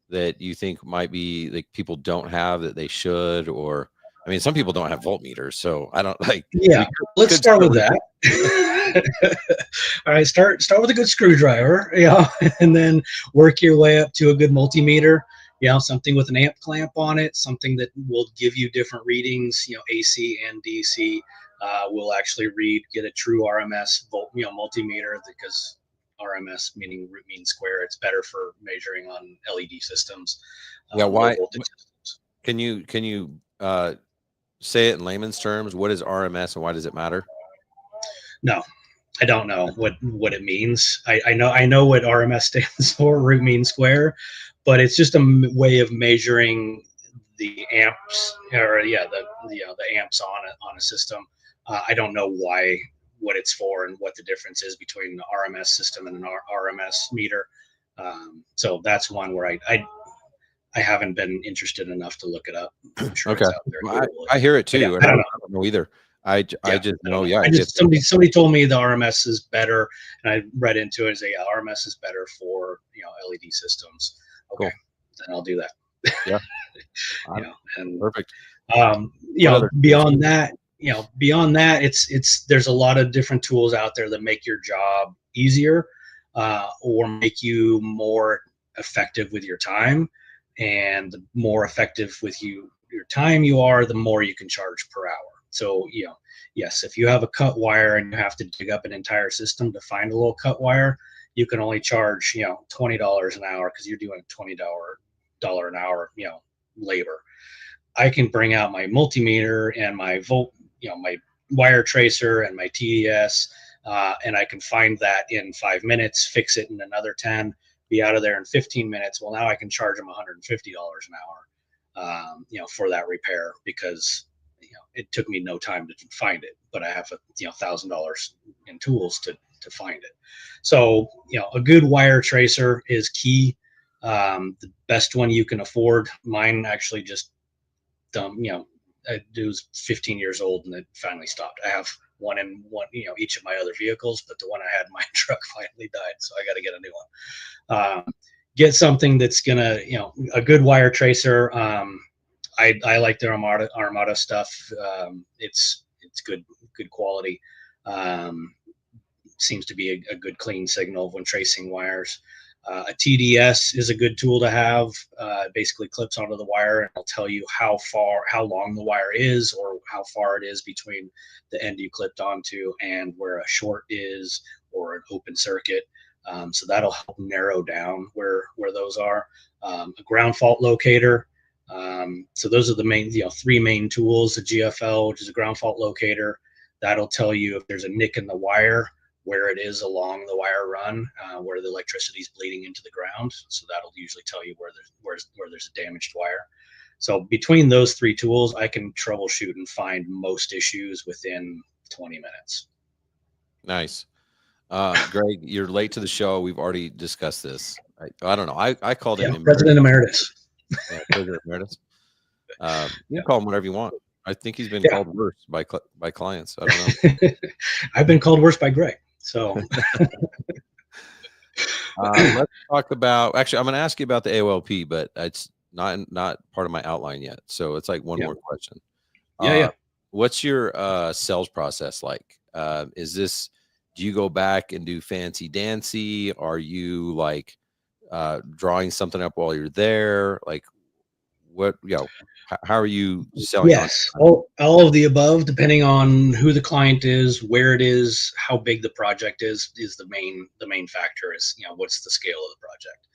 Speaker 2: that you think might be like people don't have that they should? Or I mean, some people don't have voltmeters, so I don't like.
Speaker 8: Yeah, let's start with that. All right, start with a good screwdriver, and then work your way up to a good multimeter. Something with an amp clamp on it, something that will give you different readings. AC and DC will actually get a true RMS multimeter, because RMS, meaning root mean square. It's better for measuring on LED systems.
Speaker 2: Yeah,
Speaker 8: low
Speaker 2: why?
Speaker 8: voltage systems.
Speaker 2: Can you say it in layman's terms? What is RMS and why does it matter?
Speaker 8: No, I don't know what it means. I know what RMS stands for, root mean square, but it's just a way of measuring the amps, or the amps on a system. I don't know what it's for and what the difference is between the RMS system and an RMS meter. So that's one where I haven't been interested enough to look it up. I'm sure
Speaker 2: Okay,
Speaker 8: it's out there.
Speaker 2: well, I hear it too,
Speaker 8: Yeah,
Speaker 2: and
Speaker 8: I
Speaker 2: I
Speaker 8: don't
Speaker 2: don't know either. I just know,
Speaker 8: I just somebody told me the RMS is better, and I read into it and say, yeah, RMS is better for LED systems. Okay,
Speaker 2: cool.
Speaker 8: then I'll do that.
Speaker 2: Yeah,
Speaker 8: and
Speaker 2: perfect.
Speaker 8: Beyond that, it's there's a lot of different tools out there that make your job easier, or make you more effective with your time. And the more effective with your time you are, the more you can charge per hour. So, yes, if you have a cut wire and you have to dig up an entire system to find a little cut wire, you can only charge, $20 an hour because you're doing $20 an hour, labor. I can bring out my multimeter and my my wire tracer and my TDS, and I can find that in 5 minutes, fix it in another 10, be out of there in 15 minutes. Well, now I can charge them $150 an hour, for that repair because it took me no time to find it, but I have $1,000 in tools to find it. So a good wire tracer is key. The best one you can afford. Mine actually just it was 15 years old and it finally stopped. I have one in each of my other vehicles, but the one I had in my truck finally died, so I got to get a new one. Get something that's gonna, a good wire tracer. I like the Armada stuff. It's good quality. Seems to be a good clean signal when tracing wires. A TDS is a good tool to have. Basically clips onto the wire and it'll tell you how long the wire is, or how far it is between the end you clipped onto and where a short is, or an open circuit. So that'll help narrow down where those are. A ground fault locator. So those are the main, three main tools. The GFL, which is a ground fault locator, that'll tell you if there's a nick in the wire, where it is along the wire run, where the electricity is bleeding into the ground. So that'll usually tell you where there's a damaged wire. So between those three tools, I can troubleshoot and find most issues within 20 minutes.
Speaker 2: Nice. Greg, you're late to the show. We've already discussed this. I don't know. I called him
Speaker 8: President Emeritus.
Speaker 2: Yeah, President Emeritus. You can call him whatever you want. I think he's been called worse by clients. I don't know.
Speaker 8: I've been called worse by Greg. So
Speaker 2: let's talk about. Actually, I'm going to ask you about the AOLP, but it's not part of my outline yet. So it's like one more question. What's your sales process like? Do you go back and do fancy dancy? Are you like drawing something up while you're there? Like what? How are you selling?
Speaker 8: Yes, all of the above, depending on who the client is, where it is, how big the project is the main factor. Is what's the scale of the project,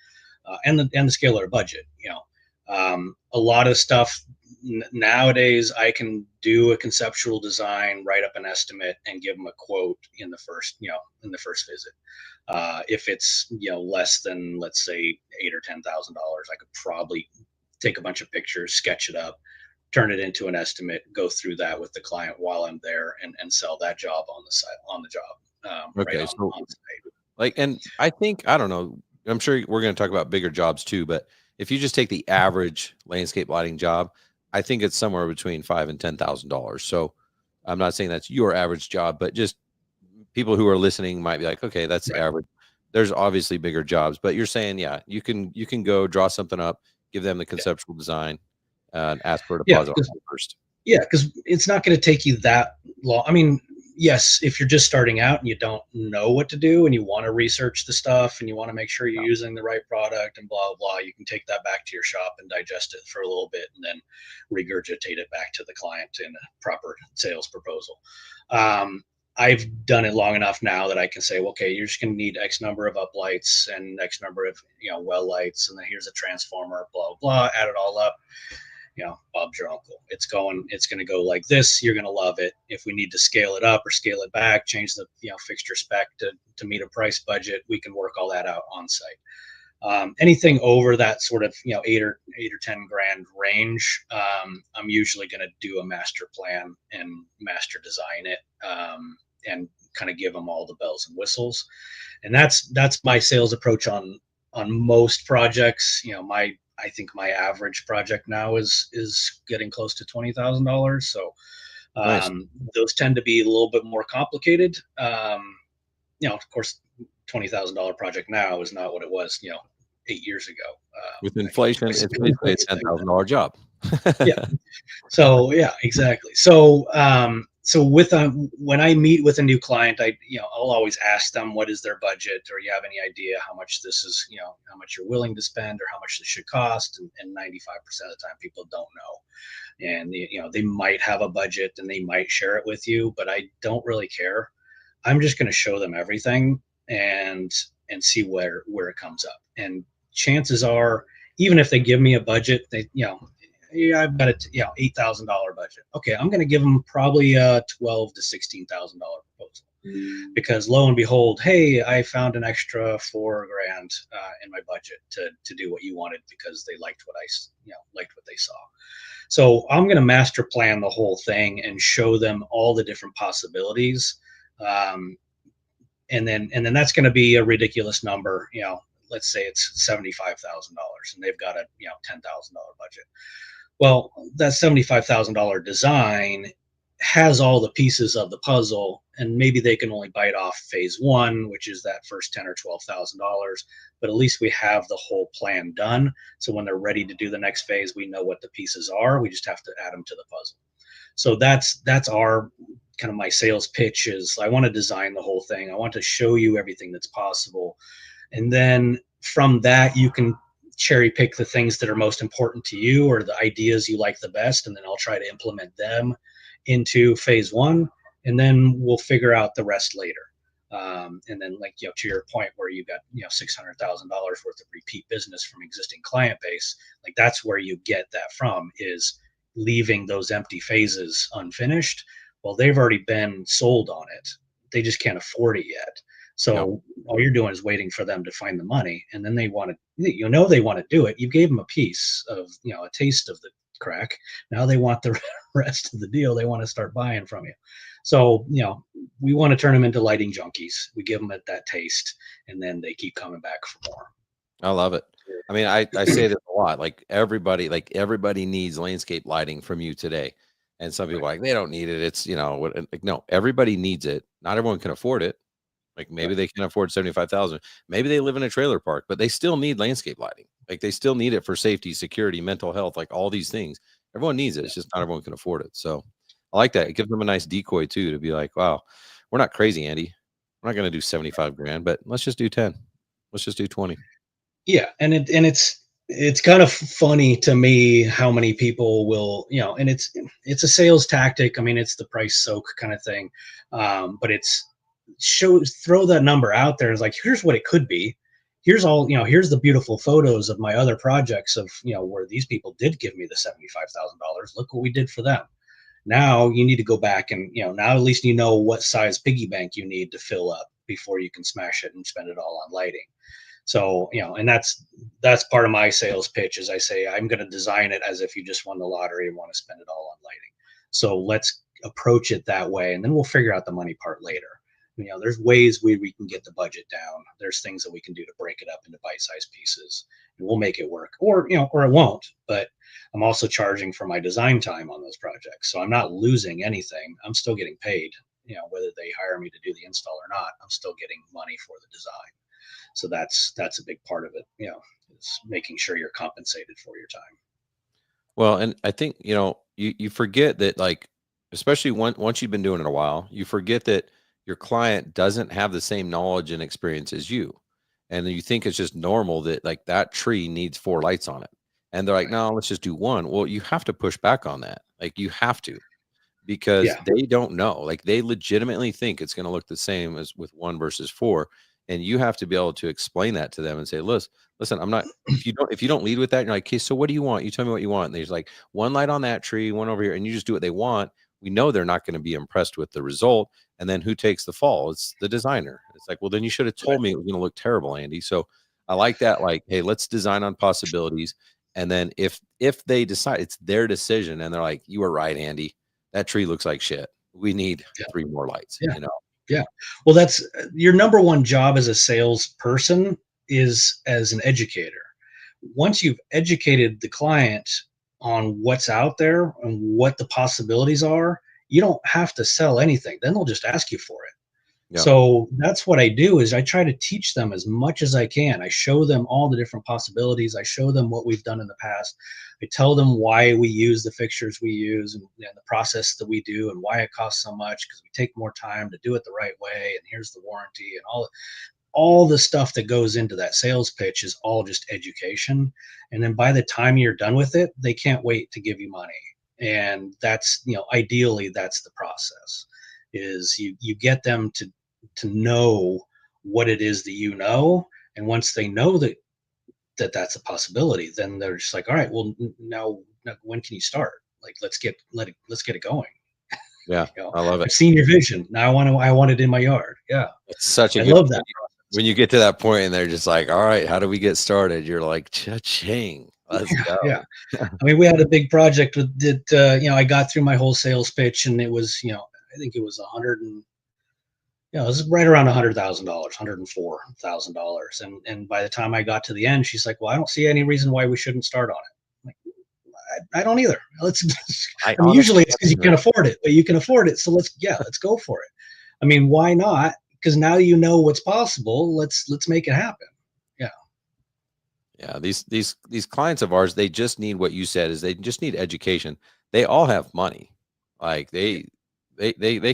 Speaker 8: and the scale of the budget. A lot of stuff nowadays, I can do a conceptual design, write up an estimate, and give them a quote in the first visit. If it's less than, let's say, $8,000 or $10,000, I could probably take a bunch of pictures, sketch it up, turn it into an estimate, go through that with the client while I'm there, and sell that job on the job.
Speaker 2: Okay,
Speaker 8: right
Speaker 2: so
Speaker 8: on site.
Speaker 2: like, and I think, I don't know, I'm sure we're going to talk about bigger jobs too, but if you just take the average landscape lighting job, I think it's somewhere between $5,000 and $10,000. So I'm not saying that's your average job, but just people who are listening might be like, okay, that's average. There's obviously bigger jobs, but you're saying, you can go draw something up, give them the conceptual design, and ask for a deposit first.
Speaker 8: Yeah, because it's not going to take you that long. I mean, yes, if you're just starting out and you don't know what to do and you want to research the stuff and you want to make sure you're using the right product and blah, blah, you can take that back to your shop and digest it for a little bit and then regurgitate it back to the client in a proper sales proposal. I've done it long enough now that I can say, well, okay, you're just going to need X number of uplights and X number of, well lights. And then here's a transformer, blah, blah, add it all up. Bob's your uncle. It's going to go like this. You're going to love it. If we need to scale it up or scale it back, change the, fixture spec to meet a price budget, we can work all that out on site. Anything over that sort of, eight or 10 grand range, I'm usually going to do a master plan and master design it, and kind of give them all the bells and whistles. And that's my sales approach on most projects. I think my average project now is getting close to $20,000. So
Speaker 2: Nice.
Speaker 8: those tend to be a little bit more complicated. Of course, $20,000 project now is not what it was, 8 years ago.
Speaker 2: With inflation, it's basically a $10,000 job.
Speaker 8: Yeah. So yeah, exactly. So with when I meet with a new client, I'll always ask them what is their budget, or you have any idea how much this is, how much you're willing to spend, or how much this should cost. And 95% of the time, people don't know. And they might have a budget and they might share it with you, but I don't really care. I'm just going to show them everything and see where it comes up. And chances are, even if they give me a budget, I've got a $8,000 budget. Okay, I'm going to give them probably a $12,000 to $16,000 proposal, because lo and behold, hey, I found an extra $4,000 in my budget to do what you wanted, because they liked what they saw. So I'm going to master plan the whole thing and show them all the different possibilities, and then that's going to be a ridiculous number. Let's say it's $75,000, and they've got a $10,000 budget. Well, that $75,000 design has all the pieces of the puzzle, and maybe they can only bite off phase one, which is that first $10,000 or $12,000. But at least we have the whole plan done. So when they're ready to do the next phase, we know what the pieces are. We just have to add them to the puzzle. So that's our kind of my sales pitch is, I want to design the whole thing. I want to show you everything that's possible. And then from that, you can cherry pick the things that are most important to you, or the ideas you like the best, and then I'll try to implement them into phase one, and then we'll figure out the rest later. And then, like, to your point where you got $600,000 worth of repeat business from existing client base, like that's where you get that from, is leaving those empty phases unfinished. Well, they've already been sold on it. They just can't afford it yet. So all you're doing is waiting for them to find the money, and then they want to, they want to do it. You gave them a piece of, a taste of the crack. Now they want the rest of the deal. They want to start buying from you. So, we want to turn them into lighting junkies. We give them that taste, and then they keep coming back for more.
Speaker 2: I love it. I mean, I say this a lot, like everybody needs landscape lighting from you today. And some people are like, they don't need it. It's, no, everybody needs it. Not everyone can afford it. Like maybe they can afford 75,000. Maybe they live in a trailer park, but they still need landscape lighting. Like they still need it for safety, security, mental health, like all these things. Everyone needs it. It's just not everyone can afford it. So I like that. It gives them a nice decoy too, to be like, wow, we're not crazy, Andy. We're not going to do 75 grand, but let's just do 10. Let's just do 20.
Speaker 8: Yeah. And it's kind of funny to me how many people will, and it's a sales tactic. I mean, it's the price soak kind of thing. But it's throw that number out there. It's like, here's what it could be. Here's all, here's the beautiful photos of my other projects of, where these people did give me the $75,000. Look what we did for them. Now you need to go back and, now at least what size piggy bank you need to fill up before you can smash it and spend it all on lighting. So, and that's part of my sales pitch, is I say, I'm going to design it as if you just won the lottery and want to spend it all on lighting. So let's approach it that way, and then we'll figure out the money part later. There's ways we can get the budget down. There's things that we can do to break it up into bite-sized pieces, and we'll make it work, or it won't. But I'm also charging for my design time on those projects. So I'm not losing anything. I'm still getting paid, whether they hire me to do the install or not, I'm still getting money for the design. So that's a big part of it, is making sure you're compensated for your time.
Speaker 2: Well, and I think, you forget that, like, especially once you've been doing it a while, you forget that your client doesn't have the same knowledge and experience as you. And you think it's just normal that, like, that tree needs 4 lights on it. And they're like, no, let's just do 1. Well, you have to push back on that. Like, you have to, because
Speaker 8: Yeah.
Speaker 2: they don't know. Like they legitimately think it's going to look the same as with 1 versus 4, and you have to be able to explain that to them and say, listen, I'm not. If you don't lead with that, you're like, okay, so what do you want? You tell me what you want. And there's like one light on that tree, one over here, and you just do what they want. We know they're not going to be impressed with the result. And then who takes the fall? It's the designer. It's like, well, then you should have told me it was going to look terrible, Andy. So I like that. Like, hey, let's design on possibilities. And then if they decide, it's their decision, and they're like, you were right, Andy, that tree looks like shit. We need 3 more lights,
Speaker 8: Yeah.
Speaker 2: you know?
Speaker 8: Yeah. Well, that's your number one job as a salesperson is as an educator. Once you've educated the client on what's out there and what the possibilities are, you don't have to sell anything. Then they'll just ask you for it.
Speaker 2: Yeah.
Speaker 8: So that's what I do is I try to teach them as much as I can. I show them all the different possibilities. I show them what we've done in the past. I tell them why we use the fixtures we use and the process that we do and why it costs so much because we take more time to do it the right way. And here's the warranty and all the stuff that goes into that sales pitch is all just education. And then by the time you're done with it, they can't wait to give you money. And that's, ideally that's the process is you get them to know what it is that and once they know that's a possibility, then they're just like, all right, well, now when can you start? Like, let's get it going.
Speaker 2: Yeah. I love it.
Speaker 8: I've seen your vision. Now I want it in my yard. Yeah.
Speaker 2: It's such a
Speaker 8: I
Speaker 2: good
Speaker 8: love that.
Speaker 2: when you get to that point and they're just like, all right, how do we get started? You're like, cha-ching, let's go.
Speaker 8: Yeah. I mean, we had a big project that, I got through my whole sales pitch and it was, I think it was it was right around $100,000, $104,000. And by the time I got to the end, she's like, well, I don't see any reason why we shouldn't start on it. I'm like, I don't either. Usually it's because you can afford it, but you can afford it. So let's go for it. I mean, why not? Because now you know what's possible. Let's make it happen. Yeah.
Speaker 2: Yeah. These clients of ours, they just need what you said is they just need education. They all have money. Like they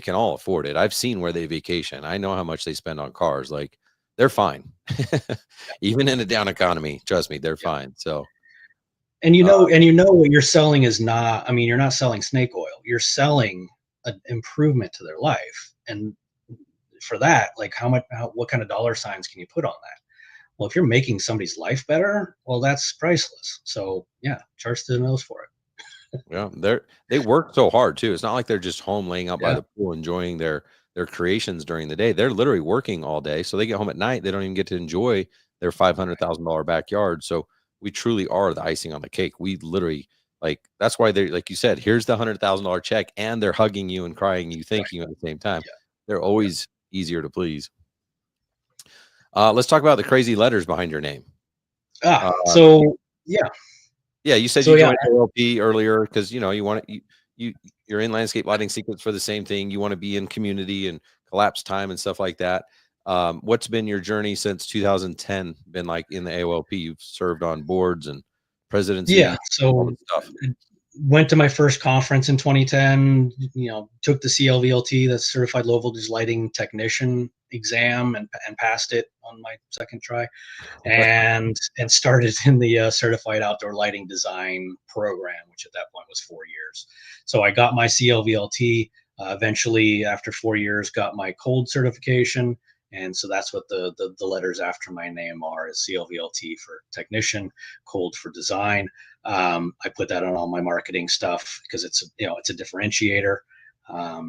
Speaker 2: can all afford it. I've seen where they vacation. I know how much they spend on cars. Like they're fine. Even in a down economy, trust me, they're fine. So
Speaker 8: and what you're selling is not, I mean, you're not selling snake oil. You're selling an improvement to their life. And for that, like what kind of dollar signs can you put on that? Well, if you're making somebody's life better, well, that's priceless. So yeah, charge to the nose for it.
Speaker 2: yeah, they work so hard too. It's not like they're just home laying out by
Speaker 8: Yeah.
Speaker 2: the pool enjoying their creations during the day. They're literally working all day. So they get home at night, they don't even get to enjoy their $500,000 backyard. So we truly are the icing on the cake. We literally that's why they're like you said, here's the $100,000 check, and they're hugging you and crying you, thanking you at the same time.
Speaker 8: Yeah.
Speaker 2: They're always easier to please. Let's talk about the crazy letters behind your name.
Speaker 8: So yeah.
Speaker 2: Yeah, you said
Speaker 8: So,
Speaker 2: you
Speaker 8: yeah.
Speaker 2: joined AOLP earlier because you want you're in landscape lighting secrets for the same thing. You want to be in community and collapse time and stuff like that. What's been your journey since 2010 been like in the AOLP? You've served on boards and presidency.
Speaker 8: Yeah.
Speaker 2: all
Speaker 8: So
Speaker 2: this stuff.
Speaker 8: went to my first conference in 2010, took the CLVLT, that's Certified Low Voltage Lighting Technician exam and passed it on my second try and started in the Certified Outdoor Lighting Design program, which at that point was 4 years. So I got my CLVLT, eventually after 4 years, got my cold certification. And so that's what the letters after my name are, is CLVLT for technician, cold for design. I put that on all my marketing stuff because it's a differentiator. A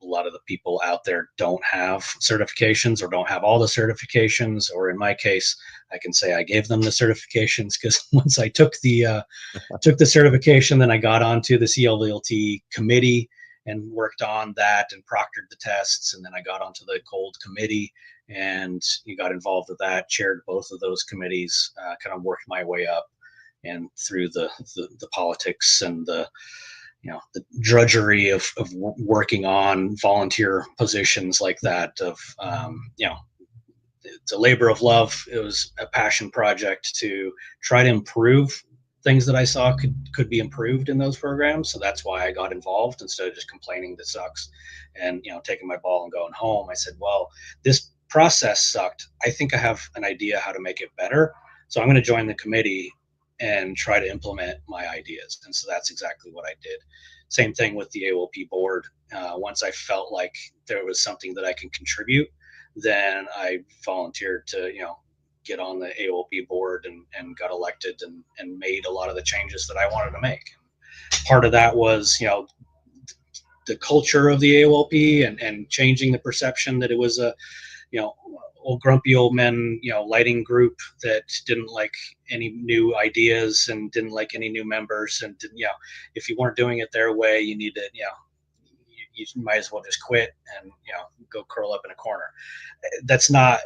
Speaker 8: lot of the people out there don't have certifications or don't have all the certifications, or in my case, I can say I gave them the certifications because once I took the certification, then I got onto the CLVLT committee and worked on that and proctored the tests. And then I got onto the cold committee and you got involved with that, chaired both of those committees, kind of worked my way up and through the politics and the drudgery of working on volunteer positions like that it's a labor of love. It was a passion project to try to improve things that I saw could be improved in those programs. So that's why I got involved instead of just complaining that sucks and taking my ball and going home. I said, well, this process sucked. I think I have an idea how to make it better. So I'm going to join the committee and try to implement my ideas. And so that's exactly what I did. Same thing with the AOLP board. Once I felt like there was something that I can contribute, then I volunteered to, get on the AOLP board and got elected and made a lot of the changes that I wanted to make. Part of that was, the culture of the AOLP and changing the perception that it was a, old grumpy old men, lighting group that didn't like any new ideas and didn't like any new members. And, if you weren't doing it their way, you need to, you might as well just quit and, go curl up in a corner. That's not,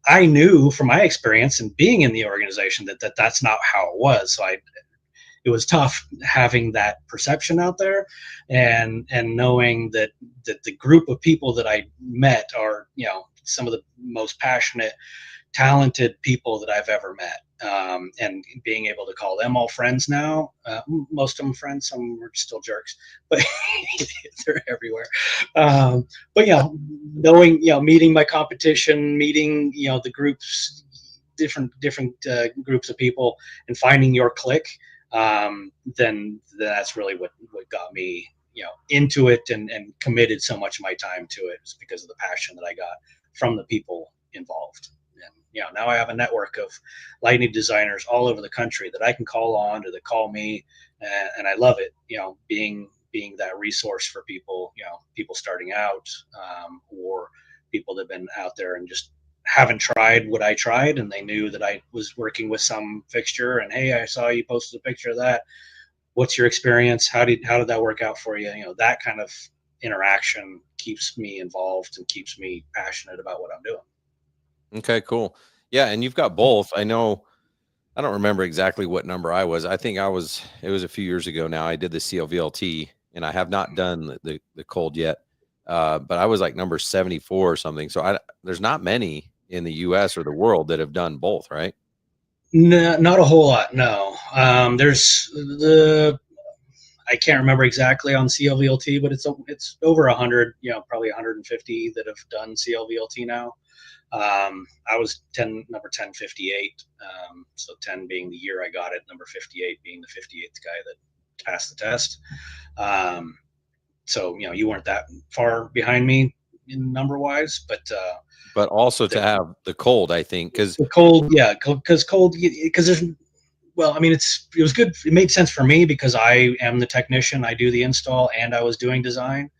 Speaker 8: I knew from my experience and being in the organization that's not how it was. So it was tough having that perception out there and knowing that the group of people that I met are, some of the most passionate, talented people that I've ever met. And being able to call them all friends now, most of them friends, some are still jerks, but they're everywhere. But knowing, meeting my competition, meeting, the groups, different groups of people, and finding your clique, then that's really what got me, into it and committed so much of my time to it. It's because of the passion that I got from the people involved. And now I have a network of lighting designers all over the country that I can call on, or that call me, and I love it. Being that resource for people, people starting out, or people that have been out there and just haven't tried what I tried, and they knew that I was working with some fixture, and hey, I saw you posted a picture of that. What's your experience? How did that work out for you? That kind of interaction keeps me involved and keeps me passionate about what I'm doing.
Speaker 2: Okay, cool. Yeah, and you've got both. I know. I don't remember exactly what number I was. I think it was a few years ago now. I did the CLVLT, and I have not done the cold yet. But I was like number 74 or something. So there's not many in the US or the world that have done both, right?
Speaker 8: No, not a whole lot. No. There's I can't remember exactly on CLVLT, but it's over 100, probably 150 that have done CLVLT now. I was number 1058. So 10 being the year I got it, number 58 being the 58th guy that passed the test. So, you weren't that far behind me in number wise,
Speaker 2: but also to have the cold, I think, because
Speaker 8: the cold, because there's, well, I mean, it was good. It made sense for me because I am the technician. I do the install and I was doing design.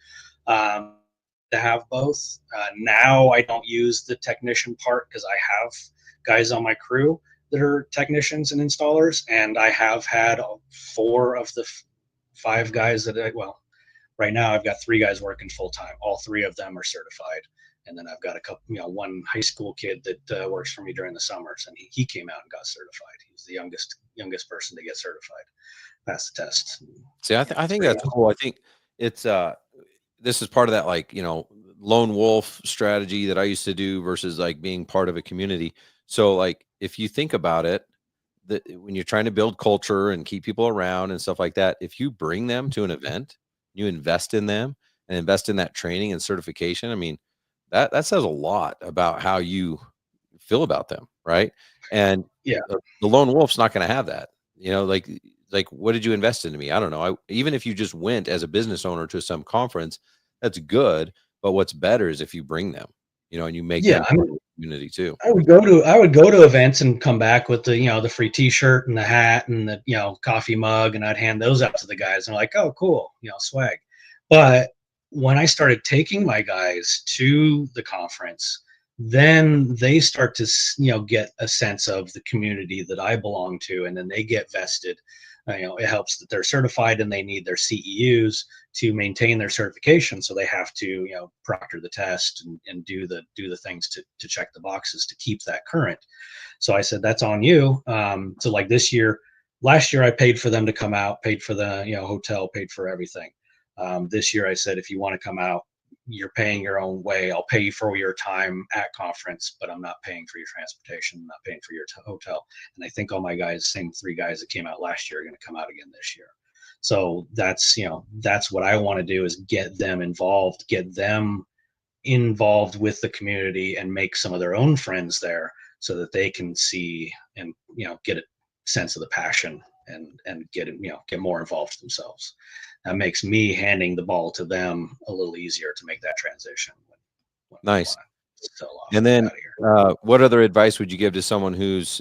Speaker 8: To have both. Now I don't use the technician part because I have guys on my crew that are technicians and installers, and I have had 4 of the 5 guys right now I've got 3 guys working full time. All 3 of them are certified, and then I've got a couple, one high school kid that works for me during the summers, and he came out and got certified. He's the youngest person to get certified, pass the test.
Speaker 2: See, I think that's cool. I think it's this is part of that, like, lone wolf strategy that I used to do versus like being part of a community. So like, if you think about it, when you're trying to build culture and keep people around and stuff like that, if you bring them to an event, you invest in them and invest in that training and certification, I mean, that says a lot about how you feel about them, right? And the lone wolf's not going to have that, like what did you invest into me? I don't know. Even if you just went as a business owner to some conference, that's good. But what's better is if you bring them, and you make them part of the community too.
Speaker 8: I would go to events and come back with the free T-shirt and the hat and the coffee mug, and I'd hand those out to the guys, and they're like, oh, cool, swag. But when I started taking my guys to the conference, then they start to get a sense of the community that I belong to, and then they get vested. It helps that they're certified and they need their CEUs to maintain their certification. So they have to, proctor the test and do the things to check the boxes to keep that current. So I said, that's on you. So like last year I paid for them to come out, paid for the, hotel, paid for everything. This year I said, if you want to come out, you're paying your own way. I'll pay you for your time at conference, but I'm not paying for your transportation. I'm not paying for your hotel. And I think all my guys, same 3 guys that came out last year, are going to come out again this year. So that's what I want to do, is get them involved with the community and make some of their own friends there so that they can see and, get sense of the passion and get more involved themselves. That makes me handing the ball to them a little easier to make that transition when we
Speaker 2: Nice.
Speaker 8: wanna sell off
Speaker 2: And then,
Speaker 8: out of here.
Speaker 2: what other advice would you give to someone who's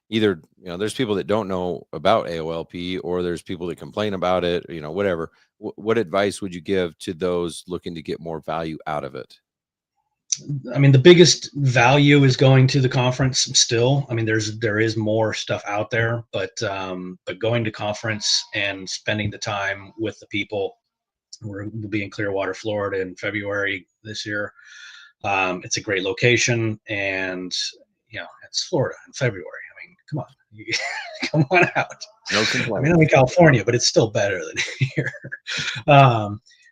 Speaker 2: either, there's people that don't know about AOLP, or there's people that complain about it, whatever. What advice would you give to those looking to get more value out of it?
Speaker 8: I mean, the biggest value is going to the conference still. I mean, there is more stuff out there, but going to conference and spending the time with the people. We'll be in Clearwater, Florida in February this year. It's a great location, and it's Florida in February. I mean, come on, come on out.
Speaker 2: No
Speaker 8: I
Speaker 2: complaint.
Speaker 8: mean, I'm in California, but it's still better than here.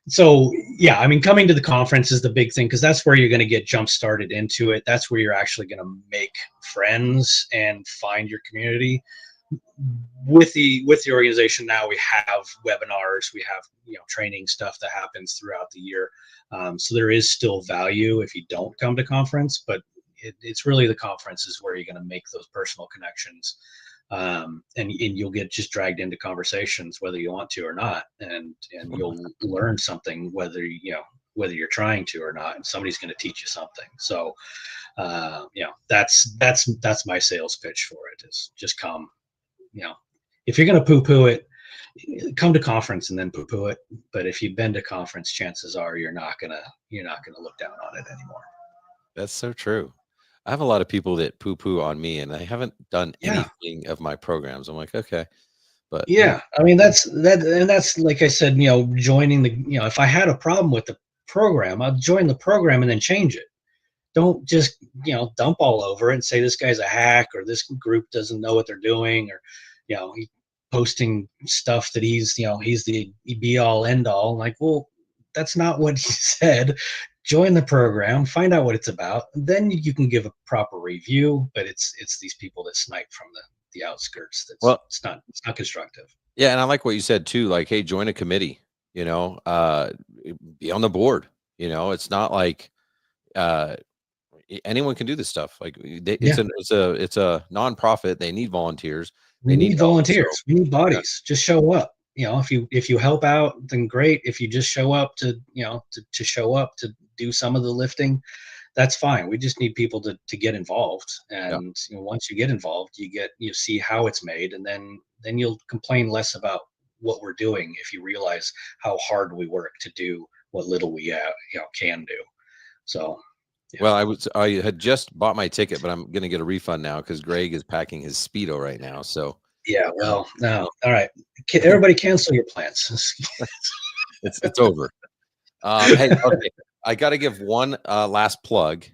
Speaker 8: So yeah, I mean, coming to the conference is the big thing, because that's where you're going to get jump started into it. That's where you're actually going to make friends and find your community. With the organization now, we have webinars, we have training stuff that happens throughout the year. So there is still value if you don't come to conference, but it's really the conference is where you're going to make those personal connections. And you'll get just dragged into conversations whether you want to or not, and you'll learn something whether you're trying to or not, and somebody's going to teach you something. So that's my sales pitch for it, is just come. If you're going to poo-poo it, come to conference and then poo-poo it. But if you've been to conference, chances are you're not gonna look down on it anymore.
Speaker 2: That's so true. I have a lot of people that poo-poo on me, and I haven't done anything of my programs. I'm like, okay, but
Speaker 8: yeah, I mean, that's like I said, joining the, if I had a problem with the program, I'd join the program and then change it. Don't just dump all over it and say this guy's a hack, or this group doesn't know what they're doing, or he posting stuff that he's the be all end all. Like, well, that's not what he said. Join the program, find out what it's about, and then you can give a proper review. But it's these people that snipe from the outskirts. It's not constructive.
Speaker 2: Yeah, and I like what you said too. Like, hey, join a committee. Be on the board. It's not like anyone can do this stuff. Like, it's a nonprofit. They need volunteers.
Speaker 8: We need volunteers.
Speaker 2: So,
Speaker 8: we need bodies. Just show up. If you help out, then great. If you just show up to show up to do some of the lifting, that's fine. We just need people to get involved. And once you get involved, you see how it's made, and then you'll complain less about what we're doing if you realize how hard we work to do what little we can do. So. Yeah.
Speaker 2: Well, I had just bought my ticket, but I'm going to get a refund now because Greg is packing his Speedo right now. So
Speaker 8: yeah, well, no, all right, everybody, cancel your plans.
Speaker 2: it's over. Hey, okay, I got to give one last plug.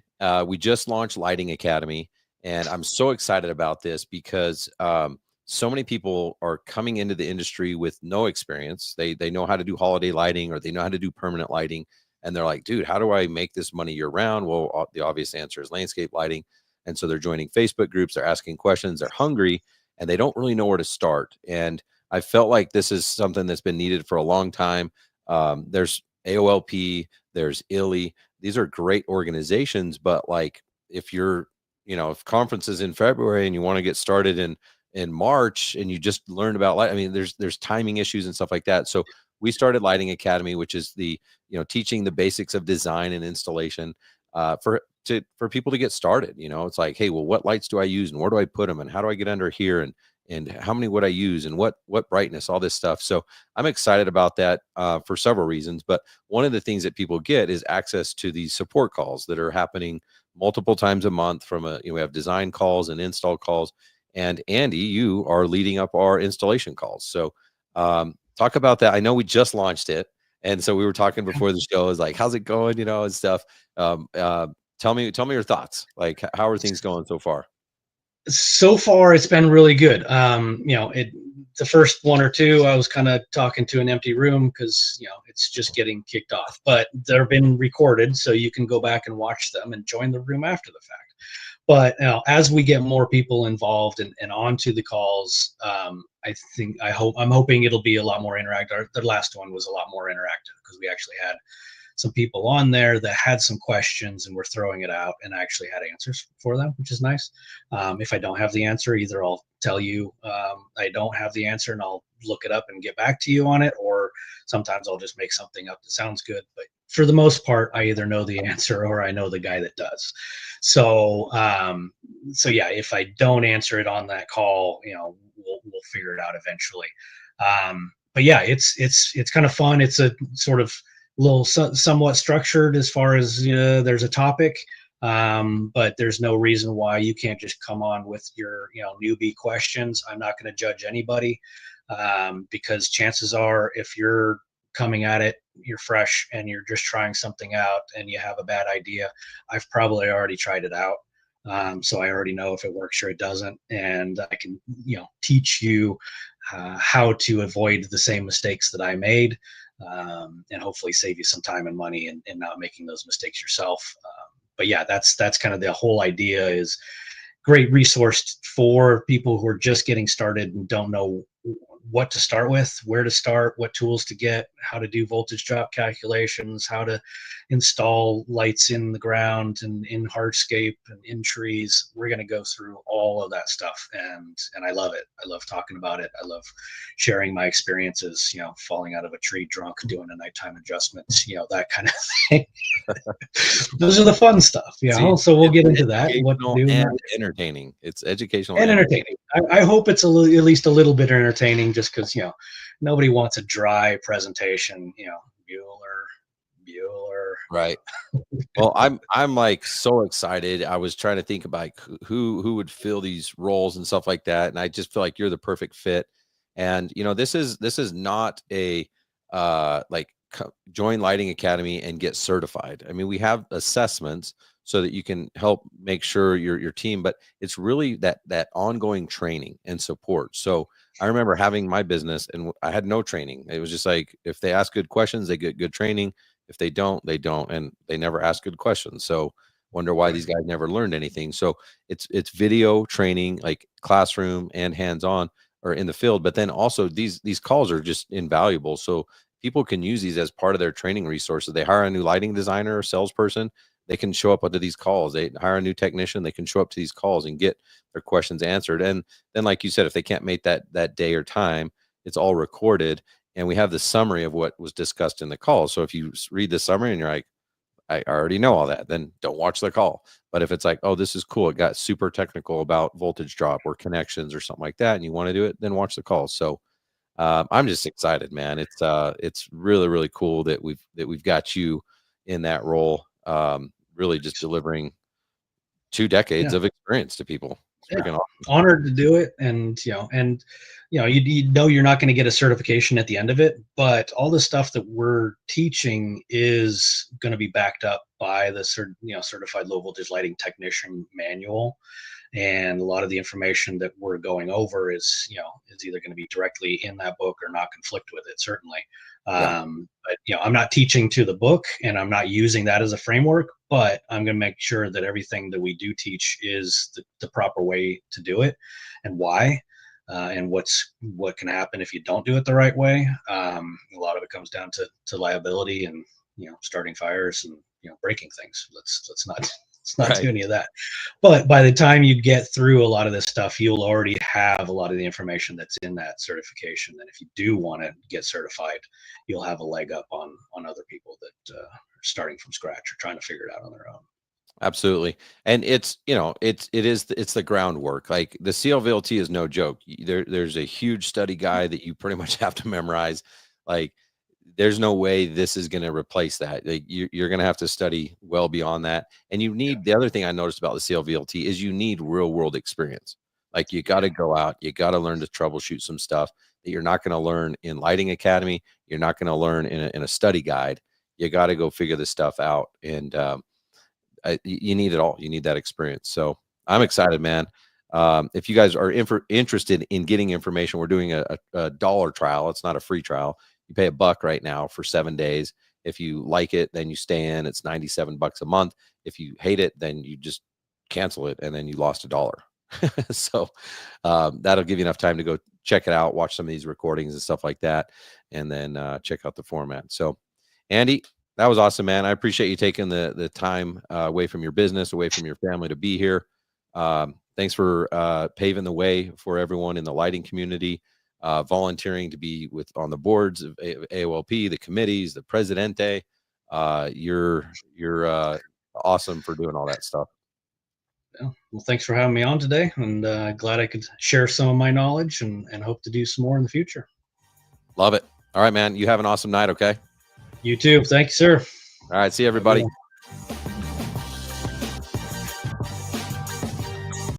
Speaker 2: We just launched Lighting Academy, and I'm so excited about this because so many people are coming into the industry with no experience. They know how to do holiday lighting, or they know how to do permanent lighting. And they're like, dude, how do I make this money year round? Well, the obvious answer is landscape lighting. And so they're joining Facebook groups, they're asking questions, they're hungry, and they don't really know where to start. And I felt like this is something that's been needed for a long time. There's AOLP, there's ILI. These are great organizations, but like if you're, if conference is in February and you want to get started in March and you just learned about light, I mean, there's timing issues and stuff like that. So we started Lighting Academy, which is the, teaching the basics of design and installation for people to get started. It's like, hey, well, what lights do I use, and where do I put them, and how do I get under here, and how many would I use, and what brightness, all this stuff. So I'm excited about that for several reasons. But one of the things that people get is access to these support calls that are happening multiple times a month. We have design calls and install calls. And Andy, you are leading up our installation calls. So talk about that. I know we just launched it, and so we were talking before the show. Is like, how's it going, and stuff. Tell me your thoughts. Like, how are things going so far?
Speaker 8: So far, it's been really good. The first one or two, I was kind of talking to an empty room because it's just getting kicked off. But they've been recorded, so you can go back and watch them and join the room after the fact. But as we get more people involved and onto the calls, I'm hoping it'll be a lot more interactive. The last one was a lot more interactive because we actually had some people on there that had some questions and were throwing it out, and I actually had answers for them, which is nice. If I don't have the answer, either I'll tell you I don't have the answer and I'll look it up and get back to you on it, or sometimes I'll just make something up that sounds good. But for the most part, I either know the answer or I know the guy that does. So yeah, if I don't answer it on that call, we'll figure it out eventually. But yeah, it's kind of fun. It's a sort of little somewhat structured as far as there's a topic, but there's no reason why you can't just come on with your newbie questions. I'm not going to judge anybody, because chances are, if you're coming at it, you're fresh and you're just trying something out and you have a bad idea, I've probably already tried it out. So I already know if it works or it doesn't, and I can teach you how to avoid the same mistakes that I made, and hopefully save you some time and money and not making those mistakes yourself. But yeah, that's kind of the whole idea. Is great resource for people who are just getting started and don't know what to start with, where to start, what tools to get, how to do voltage drop calculations, how to install lights in the ground and in hardscape and in trees. We're going to go through all of that stuff, and I love it. I love talking about it. I love sharing my experiences, falling out of a tree drunk, doing a nighttime adjustment, that kind of thing. Those are the fun stuff, so we'll get into that, what to do,
Speaker 2: and entertaining. It's educational
Speaker 8: and entertaining. I hope it's at least a little bit entertaining, just because nobody wants a dry presentation. Bueller.
Speaker 2: Right. Well, I'm like so excited. I was trying to think about who would fill these roles and stuff like that, and I just feel like you're the perfect fit. And this is not a join Lighting Academy and get certified. I mean, we have assessments so that you can help make sure your team, but it's really that ongoing training and support. So I remember having my business and I had no training. It was just like, if they ask good questions, they get good training. If they don't, they don't, and they never ask good questions. So wonder why these guys never learned anything. So it's video training, like classroom and hands-on or in the field, but then also these calls are just invaluable. So people can use these as part of their training resources. They hire a new lighting designer or salesperson, they can show up to these calls. They hire a new technician, they can show up to these calls and get their questions answered. And then, like you said, if they can't make that day or time, it's all recorded. And we have the summary of what was discussed in the call. So if you read the summary and you're like, I already know all that, then don't watch the call. But if it's like, oh, this is cool, it got super technical about voltage drop or connections or something like that, and you want to do it, then watch the call. So I'm just excited, man. It's really, really cool that we've got you in that role. Really just delivering 2 decades of experience to people. It's freaking awesome.
Speaker 8: Honored to do it, and you're not going to get a certification at the end of it, but all the stuff that we're teaching is going to be backed up by the certified low voltage lighting technician manual. And a lot of the information that we're going over is either going to be directly in that book or not conflict with it, certainly. But I'm not teaching to the book, and I'm not using that as a framework, but I'm going to make sure that everything that we do teach is the proper way to do it, and why, and what can happen if you don't do it the right way. A lot of it comes down to liability and starting fires and breaking things. Let's not do any of that. But by the time you get through a lot of this stuff, you'll already have a lot of the information that's in that certification. And if you do want to get certified, you'll have a leg up on other people that are starting from scratch or trying to figure it out on their own.
Speaker 2: Absolutely. And it's the groundwork. Like the CLVLT is no joke. There's a huge study guide that you pretty much have to memorize. Like there's no way this is going to replace that. Like, you're going to have to study well beyond that. And you need, the other thing I noticed about the CLVLT is you need real world experience. Like you got to go out, you got to learn to troubleshoot some stuff that you're not going to learn in Lighting Academy. You're not going to learn in a study guide. You got to go figure this stuff out. And you need it all. You need that experience. So I'm excited, man. If you guys are interested in getting information, we're doing a dollar trial. It's not a free trial. You pay $1 right now for 7 days. If you like it, then you stay in. It's $97 a month. If you hate it, then you just cancel it, and then you lost $1. So that'll give you enough time to go check it out, watch some of these recordings and stuff like that, and then check out the format. So, Andy, That was awesome, man. I appreciate you taking the time away from your business, away from your family to be here. Thanks for paving the way for everyone in the lighting community, volunteering to be on the boards of AOLP, the committees, the Presidente. You're awesome for doing all that stuff.
Speaker 8: Yeah. Well, thanks for having me on today, and glad I could share some of my knowledge, and hope to do some more in the future.
Speaker 2: Love it. All right, man. You have an awesome night. Okay.
Speaker 8: You too. Thank you, sir.
Speaker 2: All right. See you, everybody.